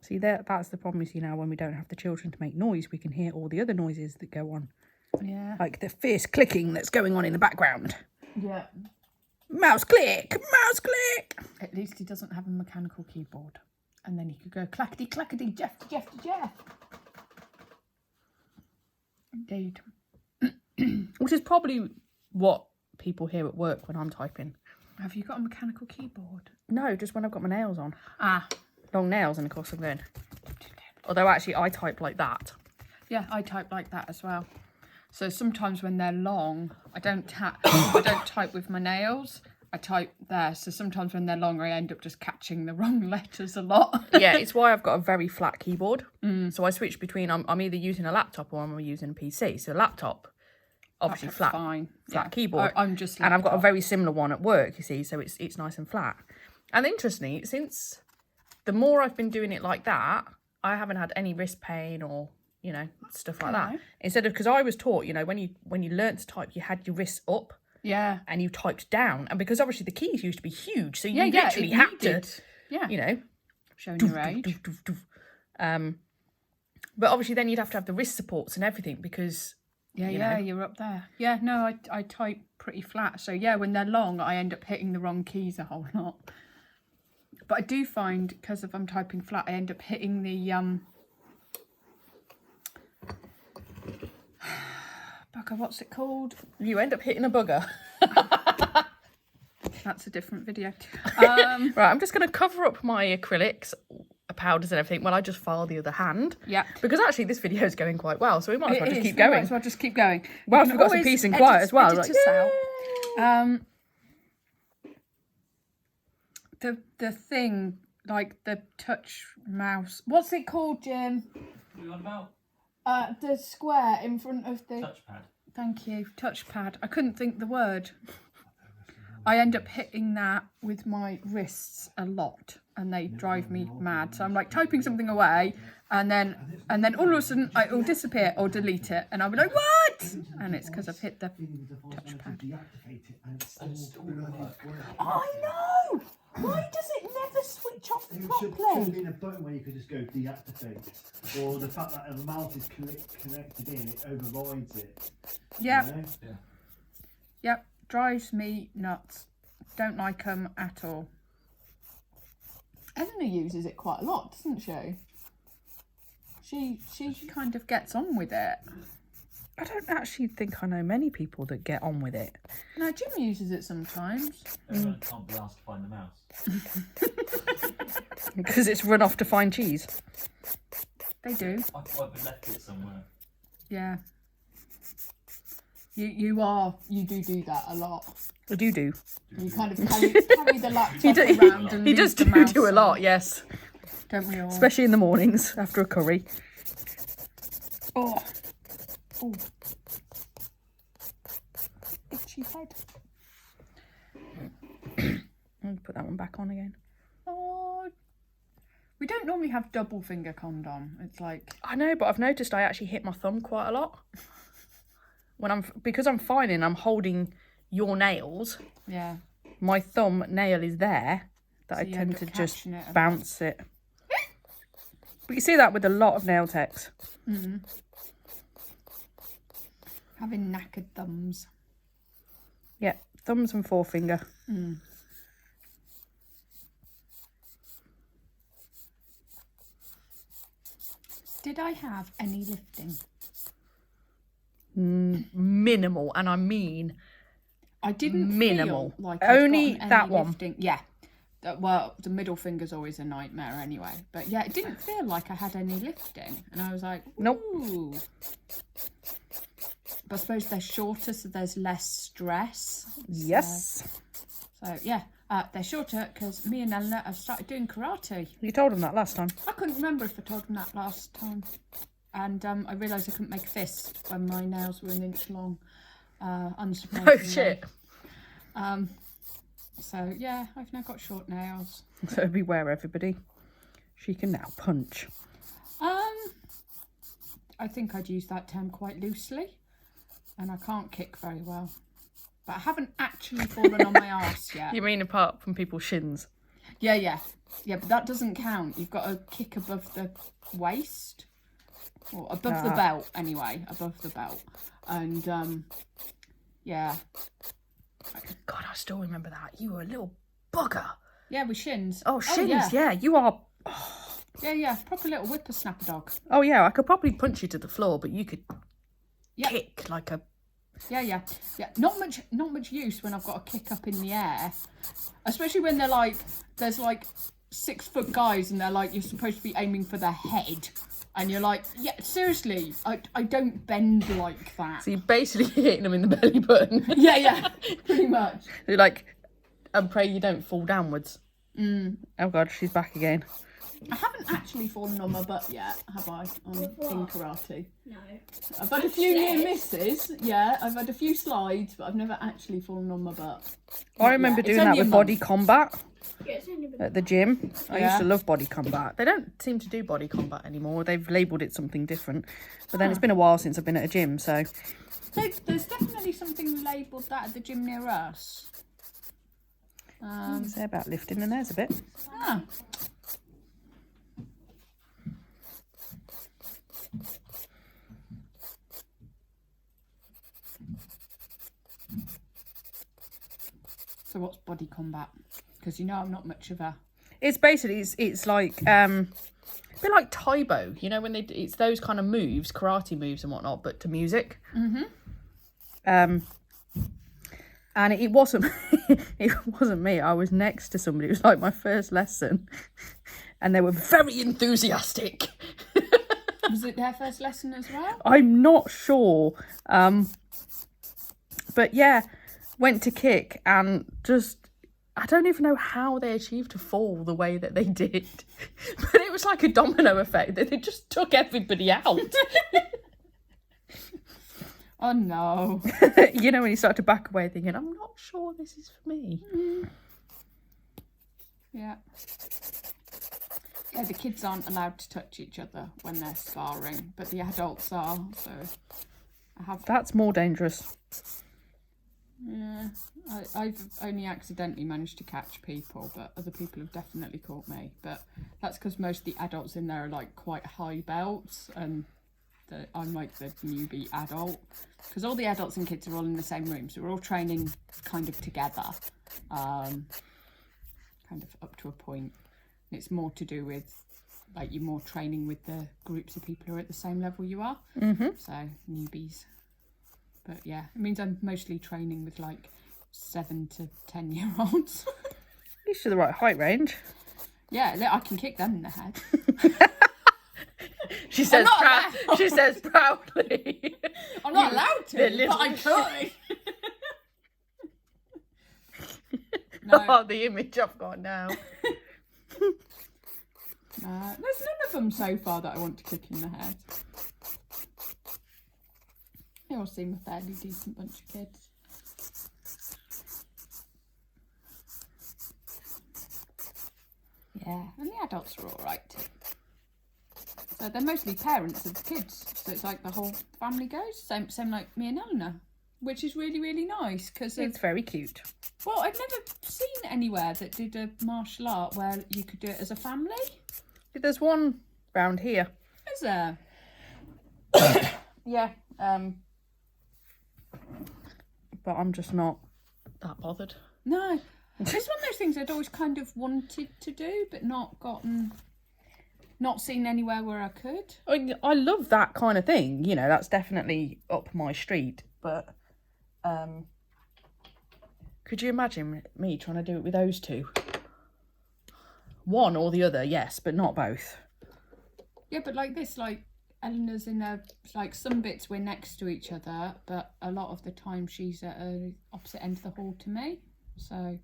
[SPEAKER 1] See, that's the problem you see now when we don't have the children to make noise. We can hear all the other noises that go on.
[SPEAKER 2] Yeah.
[SPEAKER 1] Like the fierce clicking that's going on in the background.
[SPEAKER 2] Yeah.
[SPEAKER 1] Mouse click! Mouse click!
[SPEAKER 2] At least he doesn't have a mechanical keyboard. And then he could go clackety clackety, Jeff to Jeff to Jeff. Indeed.
[SPEAKER 1] Which is probably what people hear at work when I'm typing.
[SPEAKER 2] Have you got a mechanical keyboard?
[SPEAKER 1] No, just when I've got my nails on.
[SPEAKER 2] Ah.
[SPEAKER 1] Long nails, and of course I'm going. Although actually I type like that.
[SPEAKER 2] Yeah, I type like that as well. So sometimes when they're long, I don't type with my nails. I type there. So sometimes when they're long, I end up just catching the wrong letters a lot.
[SPEAKER 1] Yeah, it's why I've got a very flat keyboard. So I switch between, I'm either using a laptop or I'm using a PC. So laptop, obviously
[SPEAKER 2] That's
[SPEAKER 1] flat,
[SPEAKER 2] fine.
[SPEAKER 1] flat
[SPEAKER 2] Yeah.
[SPEAKER 1] keyboard.
[SPEAKER 2] I'm just
[SPEAKER 1] and I've got a
[SPEAKER 2] laptop.
[SPEAKER 1] very similar one at work, you see, so it's nice and flat. And interestingly, since the more I've been doing it like that, I haven't had any wrist pain or, you know, stuff like that. Instead of, because I was taught, you know, when you learnt to type, you had your wrists up.
[SPEAKER 2] Yeah.
[SPEAKER 1] And you typed down. And because obviously the keys used to be huge, so you
[SPEAKER 2] it
[SPEAKER 1] literally had to,
[SPEAKER 2] needed. Yeah.
[SPEAKER 1] you know.
[SPEAKER 2] Showing your age.
[SPEAKER 1] But obviously then you'd have to have the wrist supports and everything because,
[SPEAKER 2] You're up there. Yeah, no, I type pretty flat. So yeah, when they're long, I end up hitting the wrong keys a whole lot. But I do find, because if I'm typing flat, I end up hitting the bugger, what's it called?
[SPEAKER 1] you end up hitting a bugger.
[SPEAKER 2] That's a different video.
[SPEAKER 1] Right, I'm just going to cover up my acrylics, powders and everything while I just file the other hand.
[SPEAKER 2] Yeah.
[SPEAKER 1] Because actually this video is going quite well, so we might as well just keep
[SPEAKER 2] We might
[SPEAKER 1] going.
[SPEAKER 2] as well just keep going.
[SPEAKER 1] Well,
[SPEAKER 2] You
[SPEAKER 1] we've
[SPEAKER 2] can
[SPEAKER 1] got some
[SPEAKER 2] always
[SPEAKER 1] peace and quiet as well.
[SPEAKER 2] edit
[SPEAKER 1] Like,
[SPEAKER 2] us out. The thing, like the touch mouse. What's it called, Jim?
[SPEAKER 4] What are you on about?
[SPEAKER 2] The square in front of the...
[SPEAKER 4] Touchpad.
[SPEAKER 2] Thank you. Touchpad. I couldn't think the word. I end up hitting that with my wrists a lot and they drive me mad. So I'm like typing something away and then all of a sudden it'll disappear or delete it and I'll be like, what? And it's because I've hit the touchpad. I know! Why does it never switch off
[SPEAKER 4] It should
[SPEAKER 2] properly?
[SPEAKER 4] be in a button where you could just go deactivate. Or the fact that the mouse is connected in, it overrides it.
[SPEAKER 2] Yep.
[SPEAKER 4] You know?
[SPEAKER 2] Yep. Drives me nuts. Don't like them at all. Eleanor uses it quite a lot, doesn't she? She kind of gets on with it.
[SPEAKER 1] I don't actually think I know many people that get on with it.
[SPEAKER 2] No, Jim uses it sometimes.
[SPEAKER 4] Everyone can't be asked to find the mouse.
[SPEAKER 1] Because it's run off to find cheese.
[SPEAKER 2] They do.
[SPEAKER 4] I've left it somewhere.
[SPEAKER 2] Yeah. You do that a lot.
[SPEAKER 1] I do.
[SPEAKER 2] You kind of carry the laptop
[SPEAKER 1] He, do,
[SPEAKER 2] around and
[SPEAKER 1] he
[SPEAKER 2] leave
[SPEAKER 1] does
[SPEAKER 2] the mouse
[SPEAKER 1] do a
[SPEAKER 2] on.
[SPEAKER 1] lot, yes.
[SPEAKER 2] Don't we all?
[SPEAKER 1] Especially in the mornings after a curry.
[SPEAKER 2] Oh. Oh. Itchy head.
[SPEAKER 1] I'll put that one back on again.
[SPEAKER 2] Oh. We don't normally have double finger condom. It's like...
[SPEAKER 1] I know, but I've noticed I actually hit my thumb quite a lot. Because I'm filing, I'm holding your nails.
[SPEAKER 2] Yeah.
[SPEAKER 1] My thumb nail is there that
[SPEAKER 2] So
[SPEAKER 1] I
[SPEAKER 2] you
[SPEAKER 1] tend
[SPEAKER 2] end
[SPEAKER 1] to
[SPEAKER 2] up
[SPEAKER 1] just
[SPEAKER 2] catching it.
[SPEAKER 1] bounce it. But you see that with a lot of nail techs.
[SPEAKER 2] Mm-hmm. Having knackered thumbs.
[SPEAKER 1] Yeah, thumbs and forefinger.
[SPEAKER 2] Did I have any lifting?
[SPEAKER 1] Minimal, and I mean
[SPEAKER 2] I didn't
[SPEAKER 1] minimal.
[SPEAKER 2] feel like I'd
[SPEAKER 1] Only
[SPEAKER 2] gotten
[SPEAKER 1] that
[SPEAKER 2] any
[SPEAKER 1] one.
[SPEAKER 2] lifting. Yeah. Well, the middle finger's always a nightmare anyway. But yeah, it didn't feel like I had any lifting. And I was like,
[SPEAKER 1] Nope.
[SPEAKER 2] ooh. But I suppose they're shorter, so there's less stress.
[SPEAKER 1] Yes.
[SPEAKER 2] So yeah, they're shorter because me and Eleanor have started doing karate.
[SPEAKER 1] You told them that last time.
[SPEAKER 2] I couldn't remember if I told them that last time. And I realised I couldn't make a fist when my nails were an inch long. Unsurprisingly.
[SPEAKER 1] Oh shit.
[SPEAKER 2] So yeah, I've now got short nails.
[SPEAKER 1] So beware, everybody. She can now punch.
[SPEAKER 2] I think I'd use that term quite loosely, and I can't kick very well. But I haven't actually fallen on my arse yet.
[SPEAKER 1] You mean apart from people's shins?
[SPEAKER 2] Yeah, but that doesn't count. You've got to kick above the waist, or above the belt anyway, above the belt. And yeah.
[SPEAKER 1] God, I still remember that. You were a little bugger.
[SPEAKER 2] Yeah, with shins.
[SPEAKER 1] Oh, shins,
[SPEAKER 2] yeah.
[SPEAKER 1] yeah. You are...
[SPEAKER 2] Yeah, proper little whippersnapper dog.
[SPEAKER 1] Oh, yeah, I could probably punch you to the floor, but you could
[SPEAKER 2] Yep.
[SPEAKER 1] kick like a...
[SPEAKER 2] Yeah. Not much use when I've got a kick up in the air, especially when they're like, there's like 6 foot guys and they're like, you're supposed to be aiming for their head, and you're like, yeah, seriously, I don't bend like that.
[SPEAKER 1] So you're basically hitting them in the belly button.
[SPEAKER 2] Yeah, pretty much.
[SPEAKER 1] You're like, and pray you don't fall downwards. Oh God, she's back again.
[SPEAKER 2] I haven't actually fallen on my butt yet, have I? In karate.
[SPEAKER 3] No.
[SPEAKER 2] I've had a few near misses. Yeah, I've had a few slides, but I've never actually fallen on my butt.
[SPEAKER 1] I remember doing that with body combat
[SPEAKER 3] Yeah, it's only been
[SPEAKER 1] at the gym. I used
[SPEAKER 2] Yeah.
[SPEAKER 1] to love body combat. They don't seem to do body combat anymore. They've labelled it something different. But then it's been a while since I've been at a gym, so...
[SPEAKER 2] There's definitely something labelled that at the gym near us.
[SPEAKER 1] Say about lifting, and there's a bit.
[SPEAKER 2] Ah. So what's body combat? Because you know I'm not much of a...
[SPEAKER 1] It's basically, it's like, a bit like Taibo, you know, when it's those kind of moves, karate moves and whatnot, but to music. And it wasn't, it wasn't me. I was next to somebody. It was like my first lesson, and they were very enthusiastic.
[SPEAKER 2] Was it their first lesson as well?
[SPEAKER 1] I'm not sure, but yeah, went to kick and just, I don't even know how they achieved to fall the way that they did, but it was like a domino effect that it just took everybody out.
[SPEAKER 2] Oh no.
[SPEAKER 1] You know, when you start to back away thinking, I'm not sure this is for me.
[SPEAKER 2] Yeah. Yeah, the kids aren't allowed to touch each other when they're sparring, but the adults are, so I have...
[SPEAKER 1] That's more dangerous.
[SPEAKER 2] Yeah, I've only accidentally managed to catch people, but other people have definitely caught me. But that's because most of the adults in there are like quite high belts, and I'm like the newbie adult. Because all the adults and kids are all in the same room, so we're all training kind of together, kind of up to a point. And it's more to do with, like, you're more training with the groups of people who are at the same level you are. So newbies. But yeah, it means I'm mostly training with like 7 to 10 year olds.
[SPEAKER 1] At least you're the right height range.
[SPEAKER 2] Yeah, I can kick them in the head.
[SPEAKER 1] She says, she says proudly.
[SPEAKER 2] I'm not allowed to,
[SPEAKER 1] little
[SPEAKER 2] but I could. No.
[SPEAKER 1] Oh, the image I've got now.
[SPEAKER 2] There's none of them so far that I want to kick in the head. They all seem a fairly decent bunch of kids. Yeah, and the adults are all right too. So they're mostly parents of the kids, so it's like the whole family goes. Same like me and Eleanor, which is really, really nice because
[SPEAKER 1] It's very cute.
[SPEAKER 2] well, I've never seen anywhere that did a martial art where you could do it as a family.
[SPEAKER 1] There's one round here.
[SPEAKER 2] Is there?
[SPEAKER 1] Yeah. But I'm just not that bothered.
[SPEAKER 2] No. It's one of those things I'd always kind of wanted to do, but not seen anywhere where I could.
[SPEAKER 1] I mean, I love that kind of thing. You know, that's definitely up my street. But could you imagine me trying to do it with those two? One or the other, yes, but not both.
[SPEAKER 2] Yeah, but like this, like Eleanor's in a, like some bits we're next to each other, but a lot of the time she's at the opposite end of the hall to me. So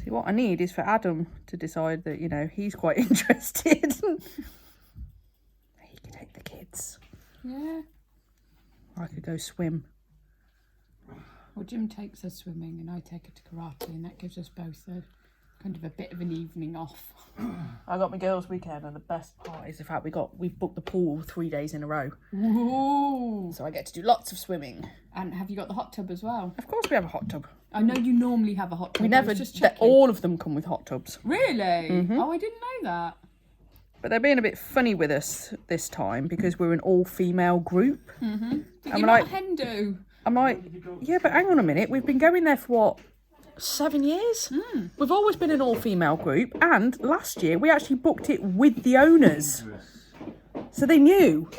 [SPEAKER 1] see, what I need is for Adam to decide that, you know, he's quite interested. He could take the kids.
[SPEAKER 2] yeah.
[SPEAKER 1] I could go swim.
[SPEAKER 2] Well, Jim takes her swimming and I take her to karate, and that gives us both a kind of a bit of an evening off.
[SPEAKER 1] I got my girls' weekend, and the best part is the fact we've booked the pool 3 days in a row.
[SPEAKER 2] Ooh.
[SPEAKER 1] So I get to do lots of swimming.
[SPEAKER 2] And have you got the hot tub as well?
[SPEAKER 1] Of course we have a hot tub.
[SPEAKER 2] I know you normally have a hot tub.
[SPEAKER 1] We
[SPEAKER 2] I
[SPEAKER 1] never,
[SPEAKER 2] was just checking.
[SPEAKER 1] all of them come with hot tubs.
[SPEAKER 2] Really?
[SPEAKER 1] Mm-hmm.
[SPEAKER 2] Oh, I didn't know that.
[SPEAKER 1] But they're being a bit funny with us this time because we're an all-female group.
[SPEAKER 2] Mm-hmm.
[SPEAKER 1] I'm
[SPEAKER 2] You're
[SPEAKER 1] like-
[SPEAKER 2] not a hen do.
[SPEAKER 1] I'm like, yeah, but hang on a minute. We've been going there for what, 7 years? We've always been an all-female group, and last year we actually booked it with the owners, so they knew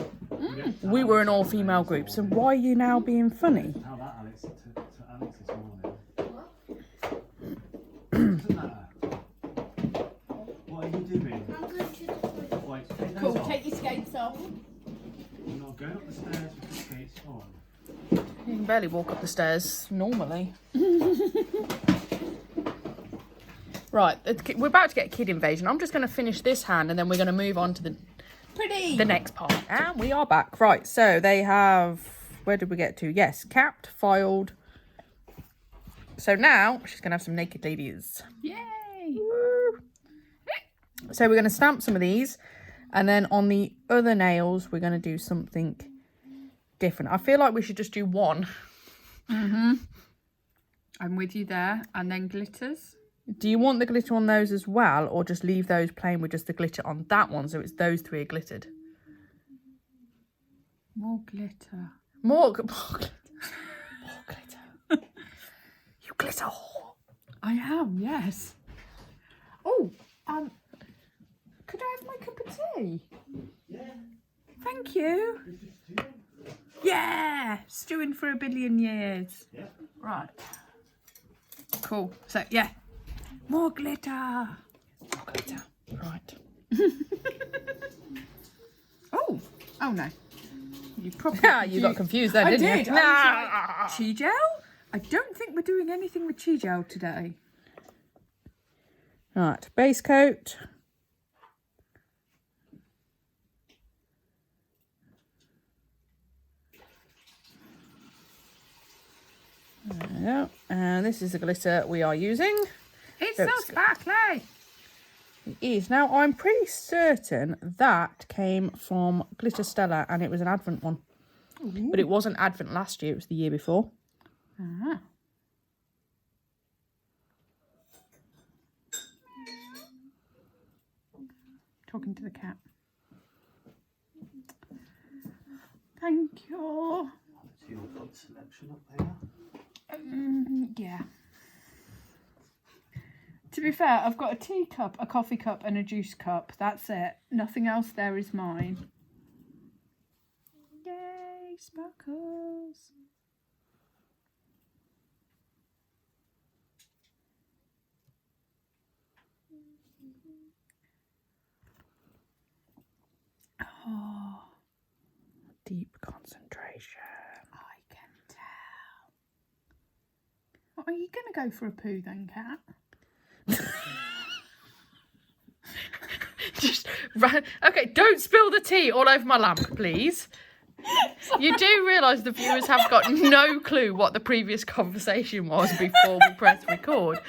[SPEAKER 1] we were an all-female group. So why are you now being funny?
[SPEAKER 4] Tell that Alex to Alex this morning. Doesn't matter. What are you doing?
[SPEAKER 3] I'm going to the toilet.
[SPEAKER 4] Wait, take those
[SPEAKER 2] Cool,
[SPEAKER 4] off.
[SPEAKER 2] take your skates off.
[SPEAKER 4] You're not going up the stairs with the skates on.
[SPEAKER 1] You can barely walk up the stairs normally. Right, we're about to get kid invasion. I'm just going to finish this hand, and then we're going to move on to the next part. And we are back. Right, so they have, where did we get to? Yes, capped, filed. So now she's going to have some naked ladies.
[SPEAKER 2] Yay!
[SPEAKER 1] Woo. So we're going to stamp some of these, and then on the other nails we're going to do something different. I feel like we should just do one.
[SPEAKER 2] I'm with you there. And then glitters.
[SPEAKER 1] Do you want the glitter on those as well, or just leave those plain with just the glitter on that one, so it's those three are glittered?
[SPEAKER 2] More glitter.
[SPEAKER 1] More glitter. You glitter.
[SPEAKER 2] I am, yes. Oh, could I have my cup of tea?
[SPEAKER 4] Yeah.
[SPEAKER 2] Thank you. Yeah, stewing for a billion years.
[SPEAKER 4] Yeah.
[SPEAKER 2] Right. Cool. So, yeah. More glitter.
[SPEAKER 1] More glitter. Right.
[SPEAKER 2] Oh no. You probably
[SPEAKER 1] You got confused then,
[SPEAKER 2] I
[SPEAKER 1] didn't
[SPEAKER 2] did.
[SPEAKER 1] you?
[SPEAKER 2] I was like, Chi gel? I don't think we're doing anything with Chi gel today.
[SPEAKER 1] Right, base coat. There we go. And this is the glitter we are using.
[SPEAKER 2] It's
[SPEAKER 1] So
[SPEAKER 2] so
[SPEAKER 1] it's-
[SPEAKER 2] sparkly.
[SPEAKER 1] It is. Now, I'm pretty certain that came from Glitter Stella, and it was an Advent one.
[SPEAKER 2] Ooh.
[SPEAKER 1] But it wasn't Advent last year, it was the year before.
[SPEAKER 2] Ah. Talking to the cat. Thank you.
[SPEAKER 4] So you've got the selection up there.
[SPEAKER 2] Yeah. To be fair, I've got a teacup, a coffee cup, and a juice cup. That's it. Nothing else there is mine. Yay, sparkles. Oh,
[SPEAKER 1] Deep concentration.
[SPEAKER 2] I can tell. What, are you going to go for a poo then, Kat?
[SPEAKER 1] Just right. Okay, don't spill the tea all over my lamp, please. You do realise the viewers have got no clue what the previous conversation was before we press record.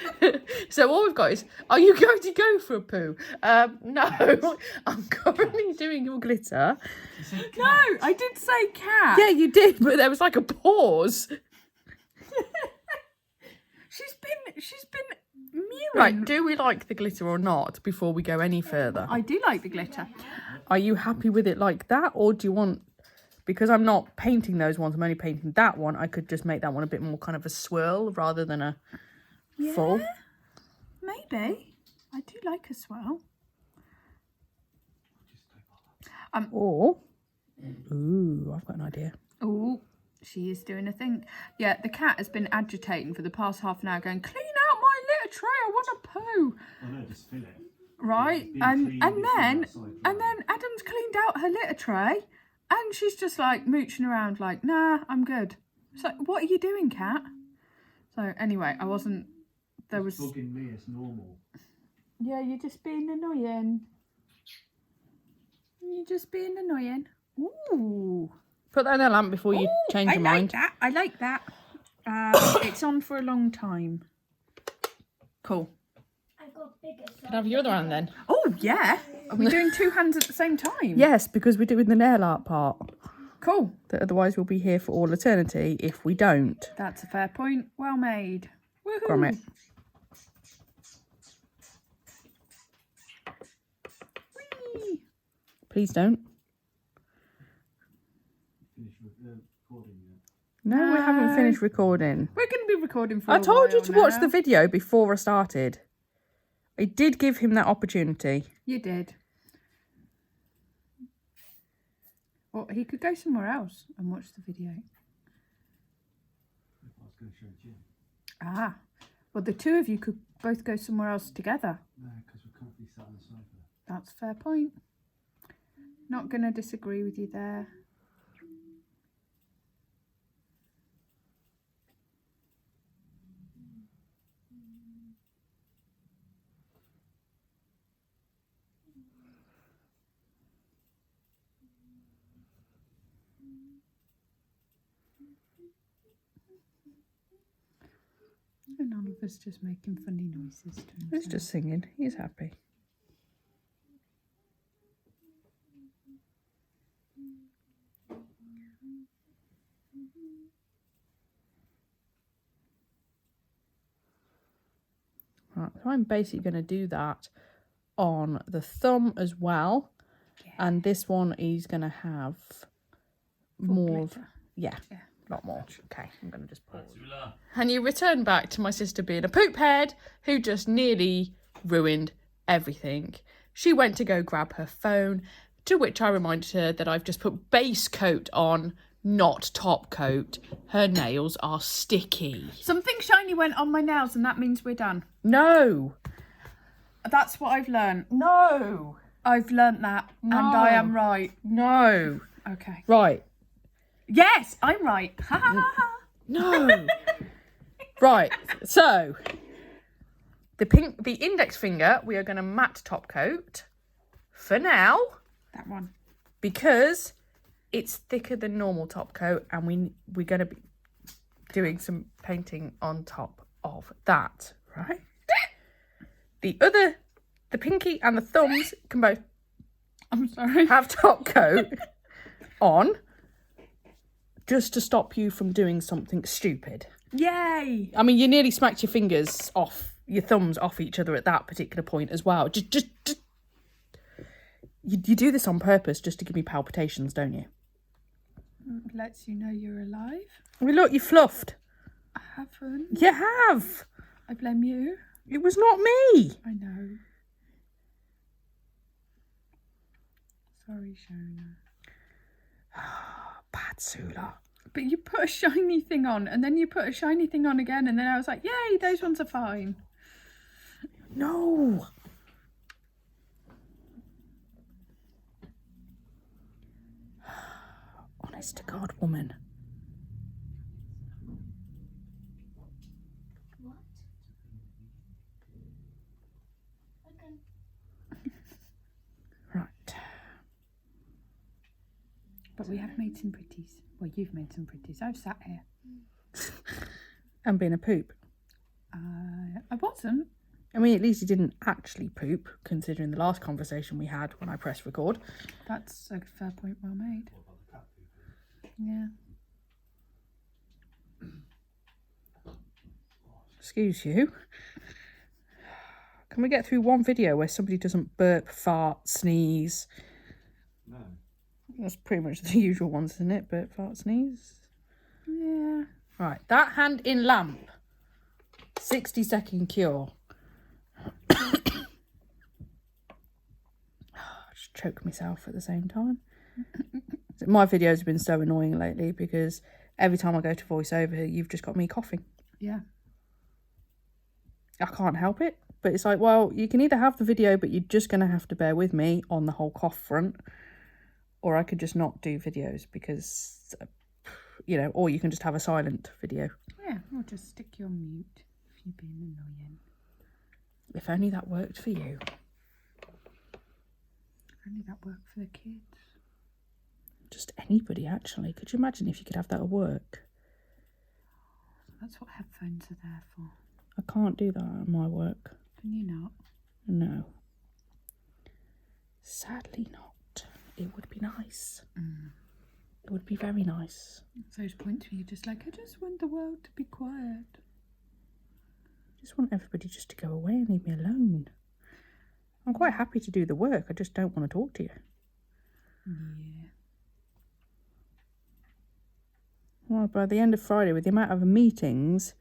[SPEAKER 1] So all we've got is, are you going to go for a poo? No, I'm currently doing your glitter.
[SPEAKER 2] No, I did say cat.
[SPEAKER 1] Yeah, you did, but there was like a pause.
[SPEAKER 2] She's been mewing.
[SPEAKER 1] Right, do we like the glitter or not before we go any further?
[SPEAKER 2] I do like the glitter.
[SPEAKER 1] Are you happy with it like that, or do you want because I'm not painting those ones, I'm only painting that one, I could just make that one a bit more kind of a swirl rather than a full.
[SPEAKER 2] Maybe. I do like a swirl.
[SPEAKER 1] Or, ooh, I've got an idea.
[SPEAKER 2] Oh, she is doing a thing. Yeah, the cat has been agitating for the past half an hour going, clean out my litter tray, I want a poo.
[SPEAKER 4] I know, just fill it.
[SPEAKER 2] Right,
[SPEAKER 4] Been
[SPEAKER 2] and
[SPEAKER 4] clean,
[SPEAKER 2] and
[SPEAKER 4] it's been
[SPEAKER 2] then
[SPEAKER 4] outside
[SPEAKER 2] and
[SPEAKER 4] dry.
[SPEAKER 2] then Adam's cleaned out her litter tray and she's just like mooching around like, nah, I'm good. So what are you doing, cat? So anyway, there was
[SPEAKER 4] Bugging me, it's normal.
[SPEAKER 2] yeah, you're just being annoying. You're just being annoying. Ooh.
[SPEAKER 1] Put that in a lamp before you change your mind.
[SPEAKER 2] I like that. It's on for a long time. Cool.
[SPEAKER 3] I got bigger.
[SPEAKER 1] Can I have your other hand then?
[SPEAKER 2] Oh, yeah. Are we doing two hands at the same time?
[SPEAKER 1] Yes, because we're doing the nail art part.
[SPEAKER 2] Cool.
[SPEAKER 1] That otherwise we'll be here for all eternity if we don't.
[SPEAKER 2] That's a fair point. Well made. Woohoo.
[SPEAKER 1] Grommet.
[SPEAKER 2] Whee.
[SPEAKER 1] Please don't.
[SPEAKER 4] Finish recording yet?
[SPEAKER 1] No, we haven't finished recording.
[SPEAKER 2] We're going to be recording for
[SPEAKER 1] I
[SPEAKER 2] a
[SPEAKER 1] told you
[SPEAKER 2] while
[SPEAKER 1] to watch
[SPEAKER 2] now.
[SPEAKER 1] the video before I started. I did give him that opportunity.
[SPEAKER 2] You did. Well, he could go somewhere else and watch the video.
[SPEAKER 4] I was going to show Jim.
[SPEAKER 2] Ah. Well, the two of you could both go somewhere else together.
[SPEAKER 4] No, because we can't be sat on the sofa.
[SPEAKER 2] That's a fair point. Not going to disagree with you there. And none of us just making funny noises to
[SPEAKER 1] He's
[SPEAKER 2] himself.
[SPEAKER 1] just singing. He's happy. Right, so I'm basically going to do that on the thumb as well.
[SPEAKER 2] Yeah.
[SPEAKER 1] And this one is going to have more of,
[SPEAKER 2] glitter.
[SPEAKER 1] yeah,
[SPEAKER 2] Yeah.
[SPEAKER 1] a lot more. Okay, I'm going to just pause. And you return back to my sister being a poop head who just nearly ruined everything. She went to go grab her phone, to which I reminded her that I've just put base coat on, not top coat. Her nails are sticky.
[SPEAKER 2] Something shiny went on my nails and that means we're done.
[SPEAKER 1] No.
[SPEAKER 2] That's what I've learned.
[SPEAKER 1] No.
[SPEAKER 2] I've learnt that and
[SPEAKER 1] No.
[SPEAKER 2] I am right.
[SPEAKER 1] No.
[SPEAKER 2] Okay.
[SPEAKER 1] Right.
[SPEAKER 2] Yes, I'm right. Ha ha ha ha.
[SPEAKER 1] No. Right. So the index finger we are going to matte top coat for now
[SPEAKER 2] That one.
[SPEAKER 1] because it's thicker than normal top coat and we're going to be doing some painting on top of that, right? The pinky and the thumbs can both
[SPEAKER 2] I'm sorry.
[SPEAKER 1] have top coat on just to stop you from doing something stupid.
[SPEAKER 2] Yay.
[SPEAKER 1] I mean, you nearly smacked your fingers off, your thumbs off each other at that particular point as well. Just you do this on purpose just to give me palpitations, don't you?
[SPEAKER 2] Lets you know you're alive.
[SPEAKER 1] I mean, look, you fluffed.
[SPEAKER 2] I haven't.
[SPEAKER 1] You have.
[SPEAKER 2] I blame you.
[SPEAKER 1] It was not me.
[SPEAKER 2] I know. Sorry, Shona.
[SPEAKER 1] Bad Sula.
[SPEAKER 2] But you put a shiny thing on and then you put a shiny thing on again and then I was like, yay, those ones are fine.
[SPEAKER 1] No. Honest to God, woman.
[SPEAKER 3] What? Okay.
[SPEAKER 1] Right.
[SPEAKER 2] But we have made some pretties. Well, you've made some pretties. I've sat here.
[SPEAKER 1] And being a poop.
[SPEAKER 2] I wasn't.
[SPEAKER 1] I mean, at least you didn't actually poop, considering the last conversation we had when I pressed record.
[SPEAKER 2] That's a fair point, well made. Yeah.
[SPEAKER 1] Excuse you. Can we get through one video where somebody doesn't burp, fart, sneeze?
[SPEAKER 4] No.
[SPEAKER 1] That's pretty much the usual ones, isn't it? But fart, sneeze.
[SPEAKER 2] Yeah.
[SPEAKER 1] Right, that hand in lamp. 60-second cure. Just choke myself at the same time. My videos have been so annoying lately because every time I go to voiceover, you've just got me coughing.
[SPEAKER 2] Yeah.
[SPEAKER 1] I can't help it. But it's like, well, you can either have the video, but you're just going to have to bear with me on the whole cough front. Or I could just not do videos because, you know, or you can just have a silent video.
[SPEAKER 2] Yeah, or just stick you on mute if you're being annoying.
[SPEAKER 1] If only that worked for you.
[SPEAKER 2] Only that worked for the kids.
[SPEAKER 1] Just anybody, actually. Could you imagine if you could have that at work?
[SPEAKER 2] That's what headphones are there for.
[SPEAKER 1] I can't do that at my work.
[SPEAKER 2] Can you not?
[SPEAKER 1] No. Sadly not. It would be nice. It would be very nice.
[SPEAKER 2] It's those points where you're just like, I just want the world to be quiet.
[SPEAKER 1] I just want everybody just to go away and leave me alone. I'm quite happy to do the work. I just don't want to talk to you.
[SPEAKER 2] Yeah.
[SPEAKER 1] Well, by the end of Friday, with the amount of meetings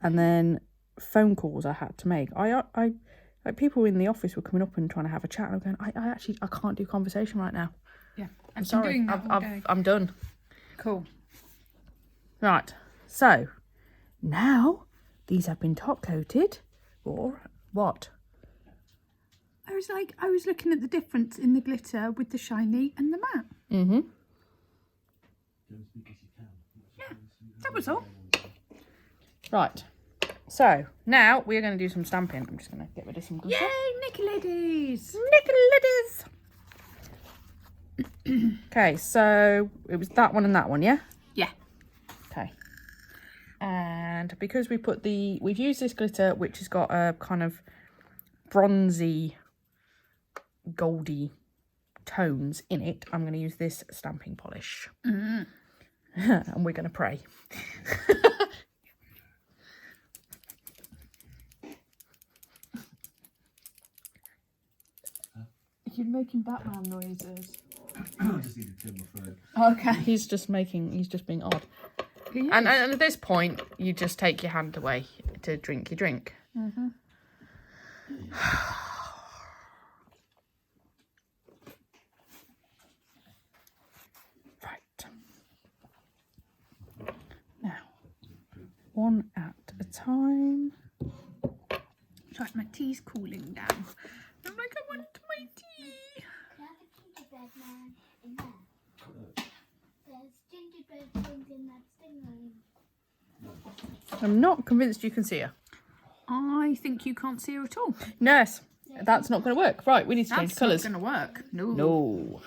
[SPEAKER 1] and then phone calls I had to make, I like people in the office were coming up and trying to have a chat, and I'm going, I can't do conversation right now.
[SPEAKER 2] Yeah.
[SPEAKER 1] I'm sorry.
[SPEAKER 2] Doing that all day.
[SPEAKER 1] I'm done.
[SPEAKER 2] Cool.
[SPEAKER 1] Right. So now these have been top coated, or what?
[SPEAKER 2] I was looking at the difference in the glitter with the shiny and the matte.
[SPEAKER 1] Mm-hmm.
[SPEAKER 2] Yeah, that was all.
[SPEAKER 1] Right. So now we're going to do some stamping. I'm just going to get rid of some glitter.
[SPEAKER 2] Yay, Nicoladies!
[SPEAKER 1] Nicoladies! Okay, so it was that one and that one, yeah?
[SPEAKER 2] Yeah.
[SPEAKER 1] Okay. And because we've used this glitter, which has got a kind of bronzy, goldy tones in it, I'm going to use this stamping polish. And we're going to pray.
[SPEAKER 2] You're making Batman noises.
[SPEAKER 4] I just need to clear my throat.
[SPEAKER 2] Okay.
[SPEAKER 1] He's just being odd.
[SPEAKER 2] He
[SPEAKER 1] And
[SPEAKER 2] is.
[SPEAKER 1] at this point, you just take your hand away to drink your drink.
[SPEAKER 2] Mm-hmm.
[SPEAKER 1] Right. Now, one at a time.
[SPEAKER 2] It's like my tea's cooling down. I'm like, I want my tea.
[SPEAKER 3] Can I have a gingerbread man in there? There's gingerbread things in that stingray.
[SPEAKER 1] I'm not convinced you can see her.
[SPEAKER 2] I think you can't see her at all.
[SPEAKER 1] Nurse, that's not going to work. Right, we need to change
[SPEAKER 2] That's
[SPEAKER 1] colours.
[SPEAKER 2] not going to work. No.
[SPEAKER 1] No.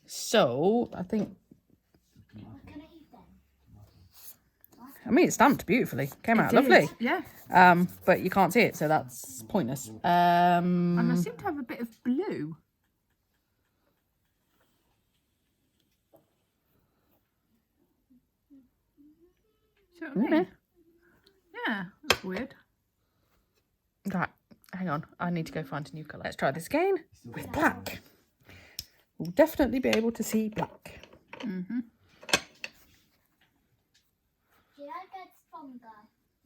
[SPEAKER 1] So, I think...
[SPEAKER 3] Can I eat them?
[SPEAKER 1] I mean, it's stamped beautifully. Came out
[SPEAKER 2] It
[SPEAKER 1] lovely.
[SPEAKER 2] is, yeah.
[SPEAKER 1] But you can't see it, so that's pointless.
[SPEAKER 2] And I seem to have a bit of blue. See what I mean? Yeah, that's weird.
[SPEAKER 1] Right, hang on. I need to go find a new colour. Let's try this again with black. We'll definitely be able to see black.
[SPEAKER 2] Mm-hmm.
[SPEAKER 3] Did I get stronger?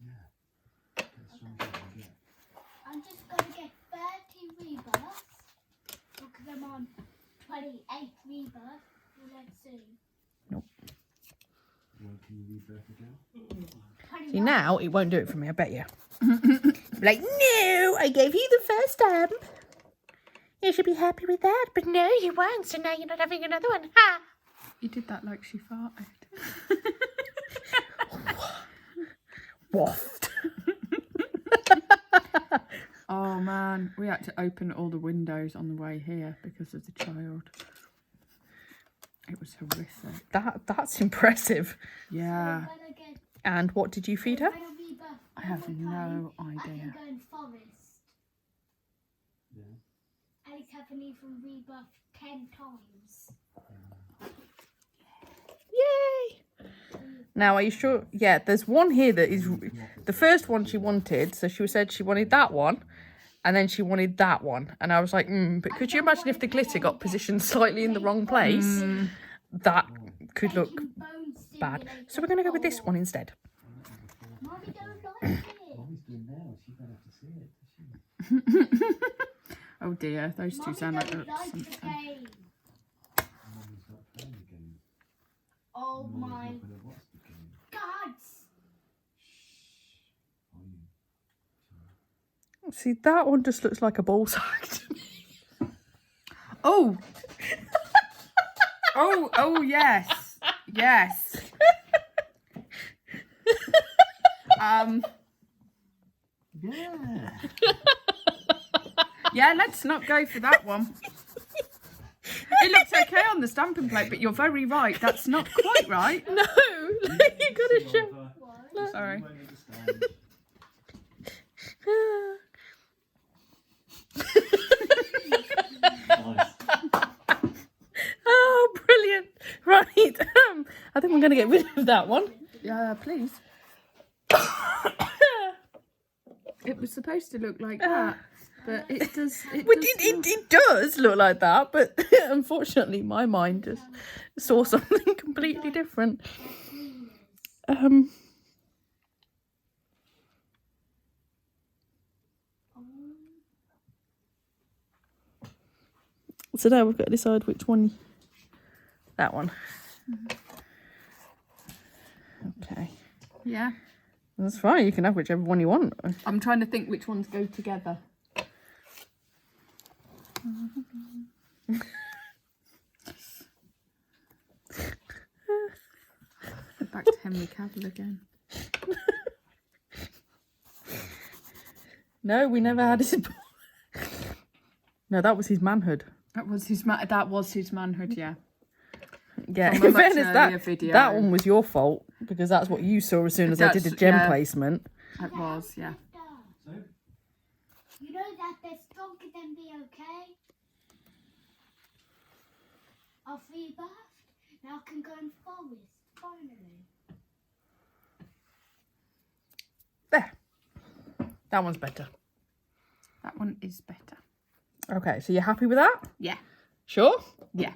[SPEAKER 4] Yeah.
[SPEAKER 3] I'm just going to get 30 rebirths because I'm on 28 rebirths. Well, let's see.
[SPEAKER 4] Can you rebirth again?
[SPEAKER 3] 21.
[SPEAKER 1] See, now it won't do it for me, I bet you. Like, no, I gave you the first stamp. You should be happy with that, but no, you won't, so now you're not having another one. Ha!
[SPEAKER 2] You did that like she farted.
[SPEAKER 1] Waft.
[SPEAKER 2] Oh man, we had to open all the windows on the way here because of the child. It was horrific.
[SPEAKER 1] That's impressive.
[SPEAKER 2] Yeah,
[SPEAKER 3] When I get
[SPEAKER 1] And what did you feed her?
[SPEAKER 3] when I rebirth
[SPEAKER 2] I have
[SPEAKER 3] one
[SPEAKER 2] no
[SPEAKER 3] time, I
[SPEAKER 2] idea.
[SPEAKER 3] can go in forest.
[SPEAKER 4] Yeah.
[SPEAKER 3] Alex having even rebirth 10 times.
[SPEAKER 1] Yay! Now, are you sure? Yeah, there's one here that is the first one she wanted. So she said she wanted that one. And then she wanted that one. And I was like, but could you imagine if the glitter got positioned slightly in the wrong place? That could look bad. So we're going to go with this one instead.
[SPEAKER 3] Mommy don't like it.
[SPEAKER 4] Mommy's doing now. She don't have to see it, does she?
[SPEAKER 2] Oh dear, those two
[SPEAKER 3] Mommy
[SPEAKER 2] sound like
[SPEAKER 3] don't like
[SPEAKER 2] something.
[SPEAKER 3] the game.
[SPEAKER 4] Mommy's not playing the game.
[SPEAKER 3] Oh
[SPEAKER 4] Mommy's
[SPEAKER 3] my
[SPEAKER 4] not gonna watch the game.
[SPEAKER 3] God.
[SPEAKER 4] Are you?
[SPEAKER 1] See, that one just looks like a ball sack to me.
[SPEAKER 2] Oh. Oh yes. Yes.
[SPEAKER 4] Yeah.
[SPEAKER 2] Yeah, let's not go for that one. It looks okay on the stamping plate, but you're very right. That's not quite right.
[SPEAKER 1] No, you gotta show.
[SPEAKER 2] Sorry.
[SPEAKER 4] You won't understand. Nice.
[SPEAKER 1] Oh, brilliant. Right, I think we're going to get rid of that one.
[SPEAKER 2] Yeah, please. It was supposed to look like that, but it does.
[SPEAKER 1] It does look like that, but unfortunately my mind just saw something completely different. So now we've got to decide which one. That one. Okay.
[SPEAKER 2] Yeah.
[SPEAKER 1] That's fine, you can have whichever one you want.
[SPEAKER 2] I'm trying to think which ones go together. Back to Henry Cavill again.
[SPEAKER 1] No, we never had his... No, that was his manhood.
[SPEAKER 2] That was his manhood, yeah.
[SPEAKER 1] Yeah,
[SPEAKER 2] From a
[SPEAKER 1] in
[SPEAKER 2] much
[SPEAKER 1] fairness,
[SPEAKER 2] earlier video.
[SPEAKER 1] that one was your fault, because that's what you saw as soon as I did a gem
[SPEAKER 2] yeah.
[SPEAKER 1] placement.
[SPEAKER 2] It was, yeah.
[SPEAKER 4] So,
[SPEAKER 3] You know that they're stronger than me, okay? I've rebirthed. Now I can go in forest, finally.
[SPEAKER 1] There. That one's better.
[SPEAKER 2] That one is better.
[SPEAKER 1] Okay, so you're happy with that?
[SPEAKER 2] Yeah.
[SPEAKER 1] Sure?
[SPEAKER 2] Yeah.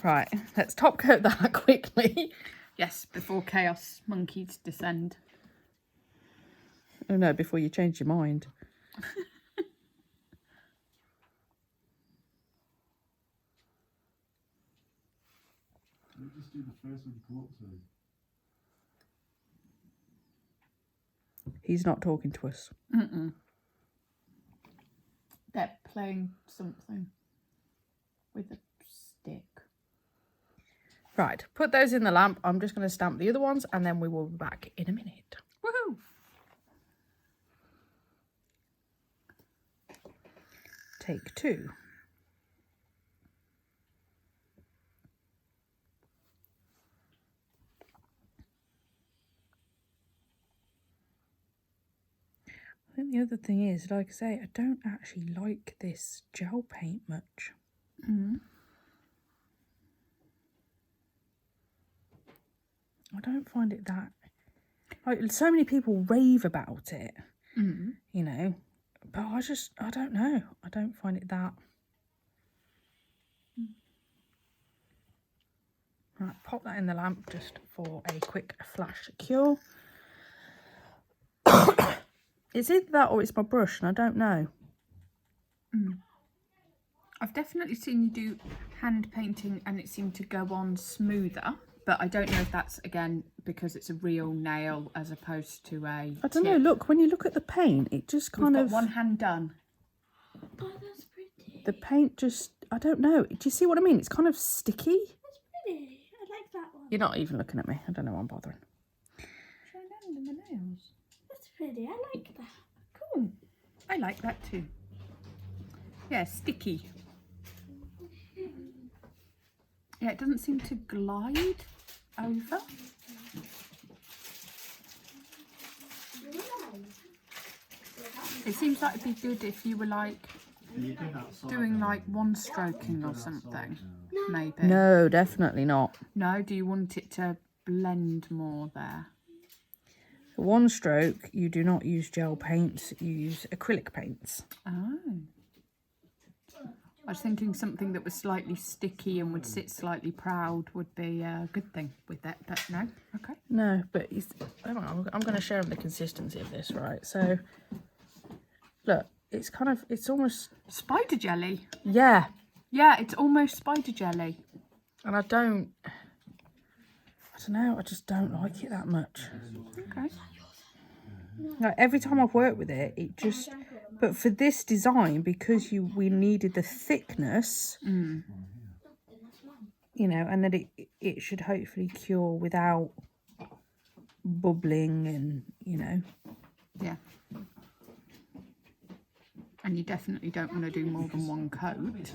[SPEAKER 1] Right, let's top coat that quickly.
[SPEAKER 2] Yes, before Chaos Monkeys descend.
[SPEAKER 1] Oh no, before you change your mind.
[SPEAKER 4] we'll just do the first one you come up to.
[SPEAKER 1] He's not talking to us.
[SPEAKER 2] Mm-mm. They're playing something with a stick.
[SPEAKER 1] Right, put those in the lamp. I'm just going to stamp the other ones and then we will be back in a minute.
[SPEAKER 2] Woohoo!
[SPEAKER 1] Take two. I think the other thing is, like I say, I don't actually like this gel paint much.
[SPEAKER 2] Mm-hmm.
[SPEAKER 1] I don't find it that... Like, so many people rave about it,
[SPEAKER 2] Mm-hmm.
[SPEAKER 1] you know, but I don't know. I don't find it that... Right, pop that in the lamp just for a quick flash cure. It's either that or it's my brush, and I don't know.
[SPEAKER 2] I've definitely seen you do hand painting and it seemed to go on smoother, but I don't know if that's, again, because it's a real nail as opposed to a
[SPEAKER 1] I don't know, look, when you look at the paint, it just kind
[SPEAKER 2] We've
[SPEAKER 1] of...
[SPEAKER 2] got one hand done.
[SPEAKER 3] Oh, that's pretty.
[SPEAKER 1] The paint just... I don't know. Do you see what I mean? It's kind of sticky.
[SPEAKER 3] That's pretty. I like that one.
[SPEAKER 1] You're not even looking at me. I don't know why I'm bothering.
[SPEAKER 2] Try that under my nails.
[SPEAKER 3] That's pretty. I like that.
[SPEAKER 2] Cool. I like that too. Yeah, sticky. Yeah, it doesn't seem to glide over. It seems like it'd be good if you were like
[SPEAKER 4] You do that side
[SPEAKER 2] doing
[SPEAKER 4] now.
[SPEAKER 2] like one stroking or something, maybe.
[SPEAKER 1] No, definitely not.
[SPEAKER 2] No, do you want it to blend more there?
[SPEAKER 1] For one stroke, you do not use gel paints, you use acrylic paints.
[SPEAKER 2] Oh. I was thinking something that was slightly sticky and would sit slightly proud would be a good thing with that, but no. Okay.
[SPEAKER 1] No, but I'm going to show them the consistency of this, right? So, look, it's kind of, it's almost...
[SPEAKER 2] Spider jelly.
[SPEAKER 1] Yeah.
[SPEAKER 2] Yeah, it's almost spider jelly.
[SPEAKER 1] And I don't know, I just don't like it that much.
[SPEAKER 2] Okay.
[SPEAKER 1] Like every time I've worked with it, it just... But for this design, because we needed the thickness, you know, and that it should hopefully cure without bubbling and, you know.
[SPEAKER 2] Yeah. And you definitely don't want to do more than one coat.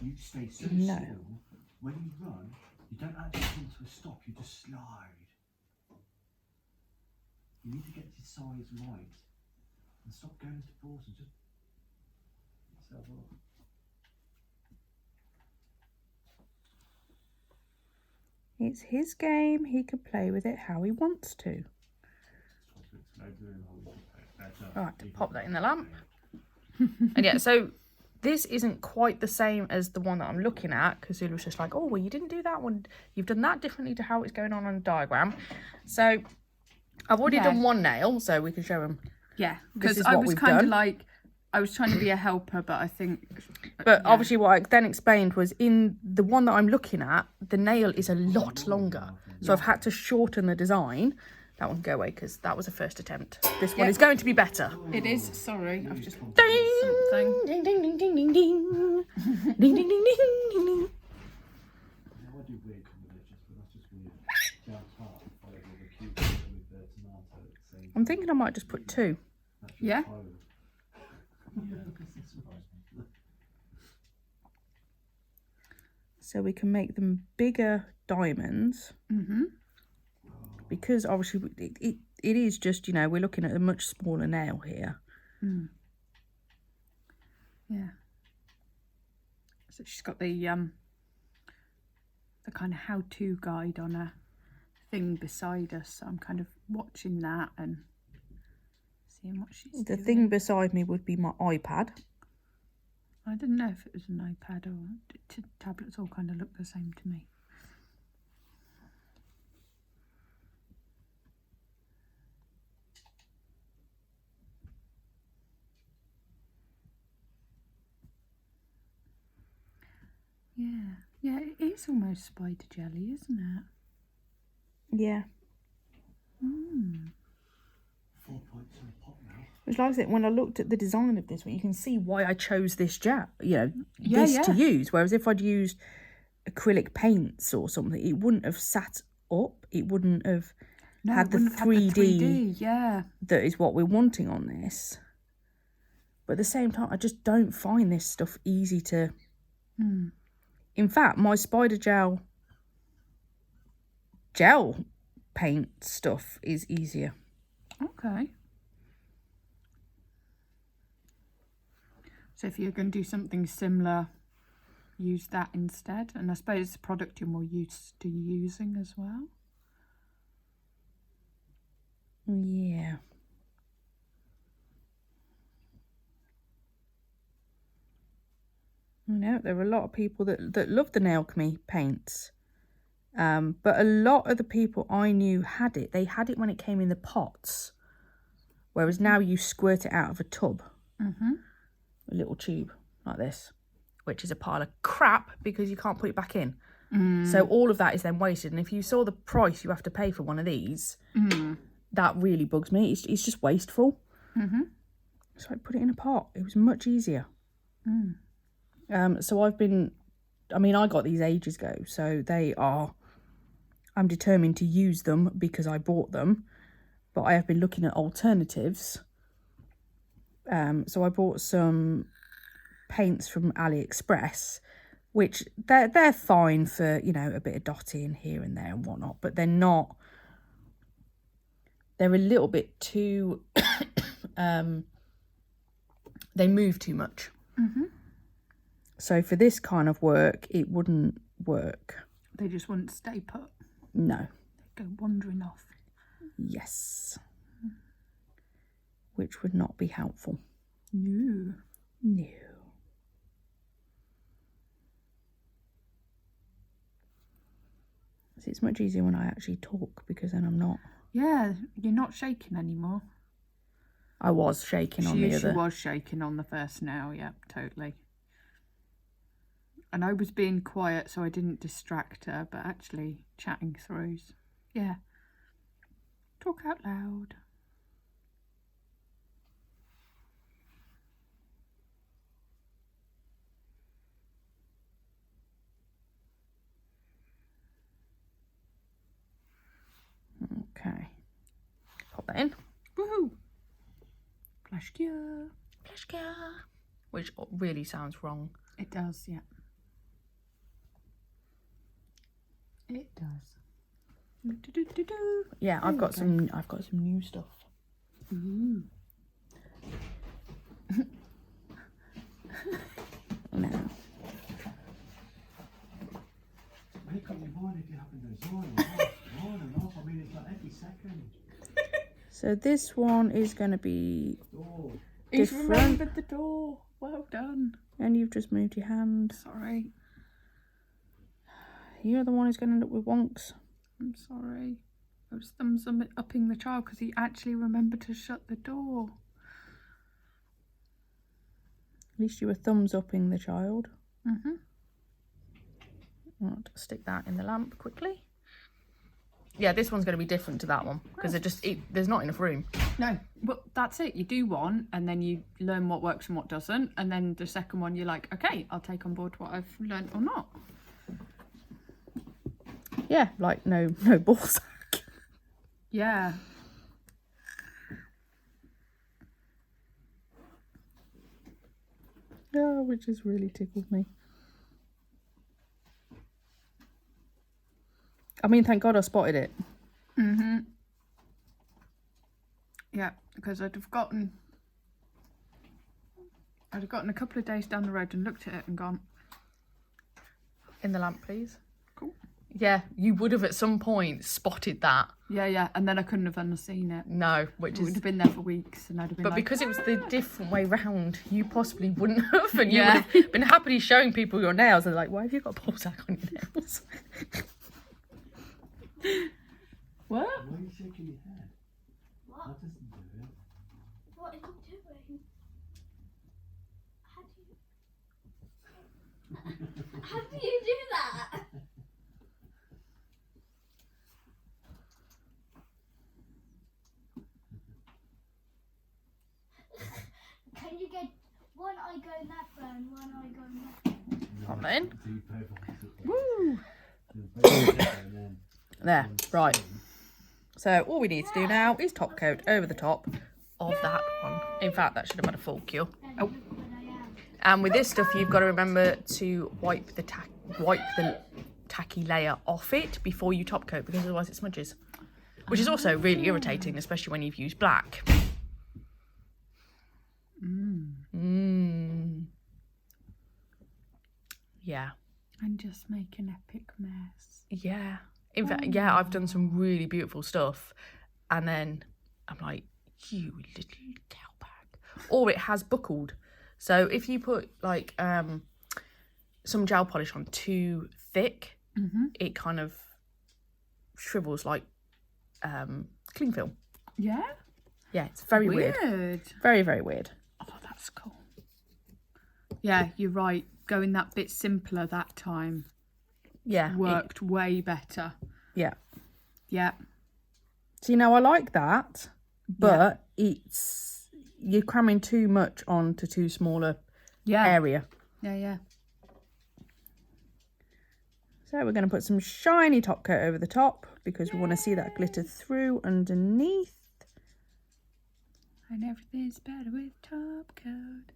[SPEAKER 4] You stay so
[SPEAKER 1] No.
[SPEAKER 4] still. When you run, you don't actually come to a stop, you just slide. You need to get your size right. And stop going to balls and just yourself off.
[SPEAKER 1] It's his game, he can play with it how he wants to. Alright, pop that in the lamp. And yeah, so this isn't quite the same as the one that I'm looking at, because Zulu was just like, oh, well, you didn't do that one. You've done that differently to how it's going on the diagram. So I've already done one nail, so we can show him.
[SPEAKER 2] Yeah,
[SPEAKER 1] This
[SPEAKER 2] because
[SPEAKER 1] is
[SPEAKER 2] I
[SPEAKER 1] what
[SPEAKER 2] was
[SPEAKER 1] we've
[SPEAKER 2] kind of
[SPEAKER 1] done.
[SPEAKER 2] like, I was trying to be a helper, but I think...
[SPEAKER 1] But obviously what I then explained was in the one that I'm looking at, the nail is a lot longer. So I've had to shorten the design. That one can go away because that was a first attempt. This one is going to be better.
[SPEAKER 2] It is, sorry, I've just...
[SPEAKER 1] Ding,
[SPEAKER 2] something.
[SPEAKER 1] ding, ding, ding, ding, ding, ding. Ding, ding, ding, ding, ding, ding.
[SPEAKER 4] I do weird combinations, but that's just weird. Down top, with a cucumber with the tomato at the same
[SPEAKER 1] I'm thinking I might just put two.
[SPEAKER 2] Yeah?
[SPEAKER 1] So we can make them bigger diamonds.
[SPEAKER 2] Mm-hmm.
[SPEAKER 1] Because obviously it is just, you know, we're looking at a much smaller nail here.
[SPEAKER 2] Mm. Yeah. So she's got the kind of how-to guide on a thing beside us. So I'm kind of watching that and seeing what she's
[SPEAKER 1] The
[SPEAKER 2] doing.
[SPEAKER 1] thing beside me would be my iPad.
[SPEAKER 2] I didn't know if it was an iPad or tablets. All kind of look the same to me. Yeah, it is almost spider jelly, isn't it?
[SPEAKER 1] Yeah.
[SPEAKER 4] 4 points on the pot now.
[SPEAKER 1] Which like I said, when I looked at the design of this one, you can see why I chose this this to use. Whereas if I'd used acrylic paints or something, it wouldn't have sat up. It wouldn't have had the 3D,
[SPEAKER 2] yeah.
[SPEAKER 1] that is what we're wanting on this. But at the same time, I just don't find this stuff easy to... In fact, my spider gel paint stuff is easier.
[SPEAKER 2] Okay. So if you're going to do something similar, use that instead. And I suppose it's a product you're more used to using as well.
[SPEAKER 1] Yeah. You know, there are a lot of people that love the Nail Alchemy paints. But a lot of the people I knew had it. They had it when it came in the pots. Whereas now you squirt it out of a tub. A little tube like this. Which is a pile of crap because you can't put it back in. So all of that is then wasted. And if you saw the price you have to pay for one of these, that really bugs me. It's just wasteful. So I put it in a pot. It was much easier. So I've been... I mean, I got these ages ago. So they are... I'm determined to use them because I bought them. But I have been looking at alternatives. So I bought some paints from AliExpress, which they're fine for, you know, a bit of dotting here and there and whatnot, but they're not... They're a little bit too... they move too much. So for this kind of work, it wouldn't work.
[SPEAKER 2] They just wouldn't stay put.
[SPEAKER 1] No.
[SPEAKER 2] They go wandering off.
[SPEAKER 1] Yes. which would not be helpful.
[SPEAKER 2] No.
[SPEAKER 1] No. See, it's much easier when I actually talk because then I'm not.
[SPEAKER 2] Yeah, you're not shaking anymore.
[SPEAKER 1] I was shaking on the
[SPEAKER 2] She
[SPEAKER 1] other.
[SPEAKER 2] was shaking on the first now, yeah, totally. And I was being quiet so I didn't distract her, but actually chatting throughs. Yeah. Talk out loud.
[SPEAKER 1] Okay. Pop that in.
[SPEAKER 2] Woohoo! Flash cure.
[SPEAKER 1] Flash cure. Which really sounds wrong.
[SPEAKER 2] It does, yeah. It does. Do-do-do-do.
[SPEAKER 1] Yeah, I've got some new stuff.
[SPEAKER 2] Ooh.
[SPEAKER 1] Now.
[SPEAKER 4] Make up your mind if you happen to zone on and off. I mean, it's like every second.
[SPEAKER 1] So this one is going to be
[SPEAKER 4] Oh,
[SPEAKER 2] He's
[SPEAKER 1] different.
[SPEAKER 2] remembered the door. Well done.
[SPEAKER 1] And you've just moved your hand.
[SPEAKER 2] Sorry.
[SPEAKER 1] You're the one who's going to end up with wonks.
[SPEAKER 2] I'm sorry. I was thumbs upping the child because he actually remembered to shut the door.
[SPEAKER 1] At least you were thumbs upping the child.
[SPEAKER 2] Mm-hmm.
[SPEAKER 1] I'll stick that in the lamp quickly. Yeah, this one's going to be different to that one because there's not enough room.
[SPEAKER 2] No, but that's it. You do one and then you learn what works and what doesn't. And then the second one, you're like, okay, I'll take on board what I've learned or not.
[SPEAKER 1] Yeah, like no ball sack.
[SPEAKER 2] Yeah.
[SPEAKER 1] Yeah, which has really tickled me. I mean, thank God I spotted it.
[SPEAKER 2] Mm-hmm. Yeah, because I'd have gotten a couple of days down the road and looked at it and gone,
[SPEAKER 1] In the lamp, please.
[SPEAKER 2] cool.
[SPEAKER 1] Yeah, you would have at some point spotted that.
[SPEAKER 2] Yeah, and then I couldn't have unseen it.
[SPEAKER 1] No, which
[SPEAKER 2] It would
[SPEAKER 1] is...
[SPEAKER 2] have been there for weeks and I'd have been
[SPEAKER 1] But
[SPEAKER 2] like,
[SPEAKER 1] because it was the different way round, you possibly wouldn't have. And you
[SPEAKER 2] Yeah.
[SPEAKER 1] would have been happily showing people your nails. And like, why have you got a ball sack on your nails?
[SPEAKER 2] what?
[SPEAKER 4] why are you shaking your head?
[SPEAKER 3] What?
[SPEAKER 4] That doesn't do it.
[SPEAKER 3] What are you doing? How do you do that? Can you get one eye going that way and one eye going that way?
[SPEAKER 1] Come in.
[SPEAKER 4] Do both opposite ways.
[SPEAKER 1] Woo!
[SPEAKER 4] Do both opposite and then
[SPEAKER 1] There,
[SPEAKER 4] one
[SPEAKER 1] right.
[SPEAKER 4] same.
[SPEAKER 1] So all we need to do now is top coat over the top of that one. In fact, that should have had a full cure.
[SPEAKER 3] And look where I am.
[SPEAKER 1] And with this stuff, you've got to remember to wipe the tacky layer off it before you top coat, because otherwise it smudges. Which is also really irritating, especially when you've used black. Yeah.
[SPEAKER 2] And just make an epic mess.
[SPEAKER 1] Yeah. In fact, yeah, I've done some really beautiful stuff. And then I'm like, you little cowbag. Or it has buckled. So if you put like some gel polish on too thick, it kind of shrivels like cling film.
[SPEAKER 2] Yeah?
[SPEAKER 1] Yeah, it's very weird. Very, very weird.
[SPEAKER 2] Oh, that's cool. Yeah, you're right. Going that bit simpler that time
[SPEAKER 1] Yeah.
[SPEAKER 2] worked way better.
[SPEAKER 1] Yeah.
[SPEAKER 2] Yeah.
[SPEAKER 1] See, now I like that, but you're cramming too much onto too small a
[SPEAKER 2] Yeah.
[SPEAKER 1] area.
[SPEAKER 2] Yeah.
[SPEAKER 1] So we're going to put some shiny top coat over the top because we want to see that glitter through underneath.
[SPEAKER 2] And everything's better with top coat.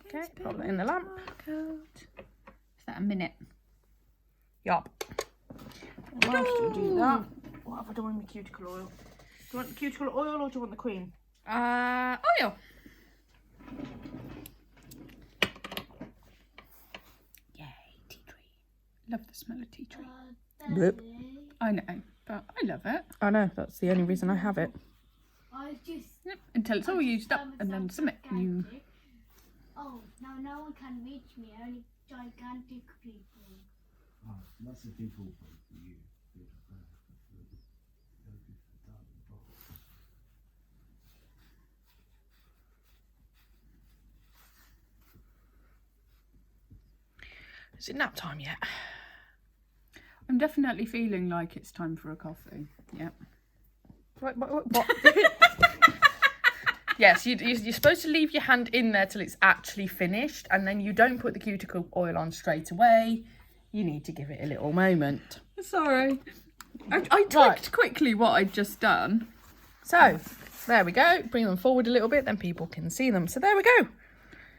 [SPEAKER 1] Okay, pop that in the lamp.
[SPEAKER 2] Top coat. Is that a minute?
[SPEAKER 1] Yup. Whilst you do that, what have I done with my cuticle oil? Do you want the cuticle oil or do you want the cream?
[SPEAKER 2] Oil. Yay, tea tree. Love the smell of tea tree.
[SPEAKER 1] Blip.
[SPEAKER 2] I know, but I love it.
[SPEAKER 1] I know, that's the only reason I have it.
[SPEAKER 3] I just
[SPEAKER 2] Yep. until it's all used up, and then submit. You.
[SPEAKER 3] Oh, now no one can reach me, only gigantic people.
[SPEAKER 4] Oh, that's the default one for you.
[SPEAKER 1] Is it nap time yet?
[SPEAKER 2] I'm definitely feeling like it's time for a coffee. Yep.
[SPEAKER 1] What? Yes, you're supposed to leave your hand in there till it's actually finished, and then you don't put the cuticle oil on straight away. You need to give it a little moment.
[SPEAKER 2] Sorry. I tweaked quickly what I'd just done.
[SPEAKER 1] So, there we go. Bring them forward a little bit, then people can see them. So there we go.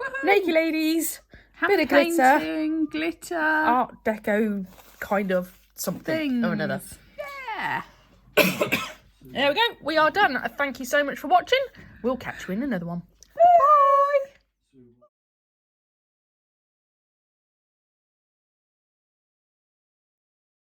[SPEAKER 2] Woohoo!
[SPEAKER 1] Naked ladies.
[SPEAKER 2] Hand
[SPEAKER 1] Bit of glitter.
[SPEAKER 2] painting, glitter.
[SPEAKER 1] Art deco kind of something or another.
[SPEAKER 2] Yeah.
[SPEAKER 1] There we go. We are done. Thank you so much for watching. We'll catch you in another one.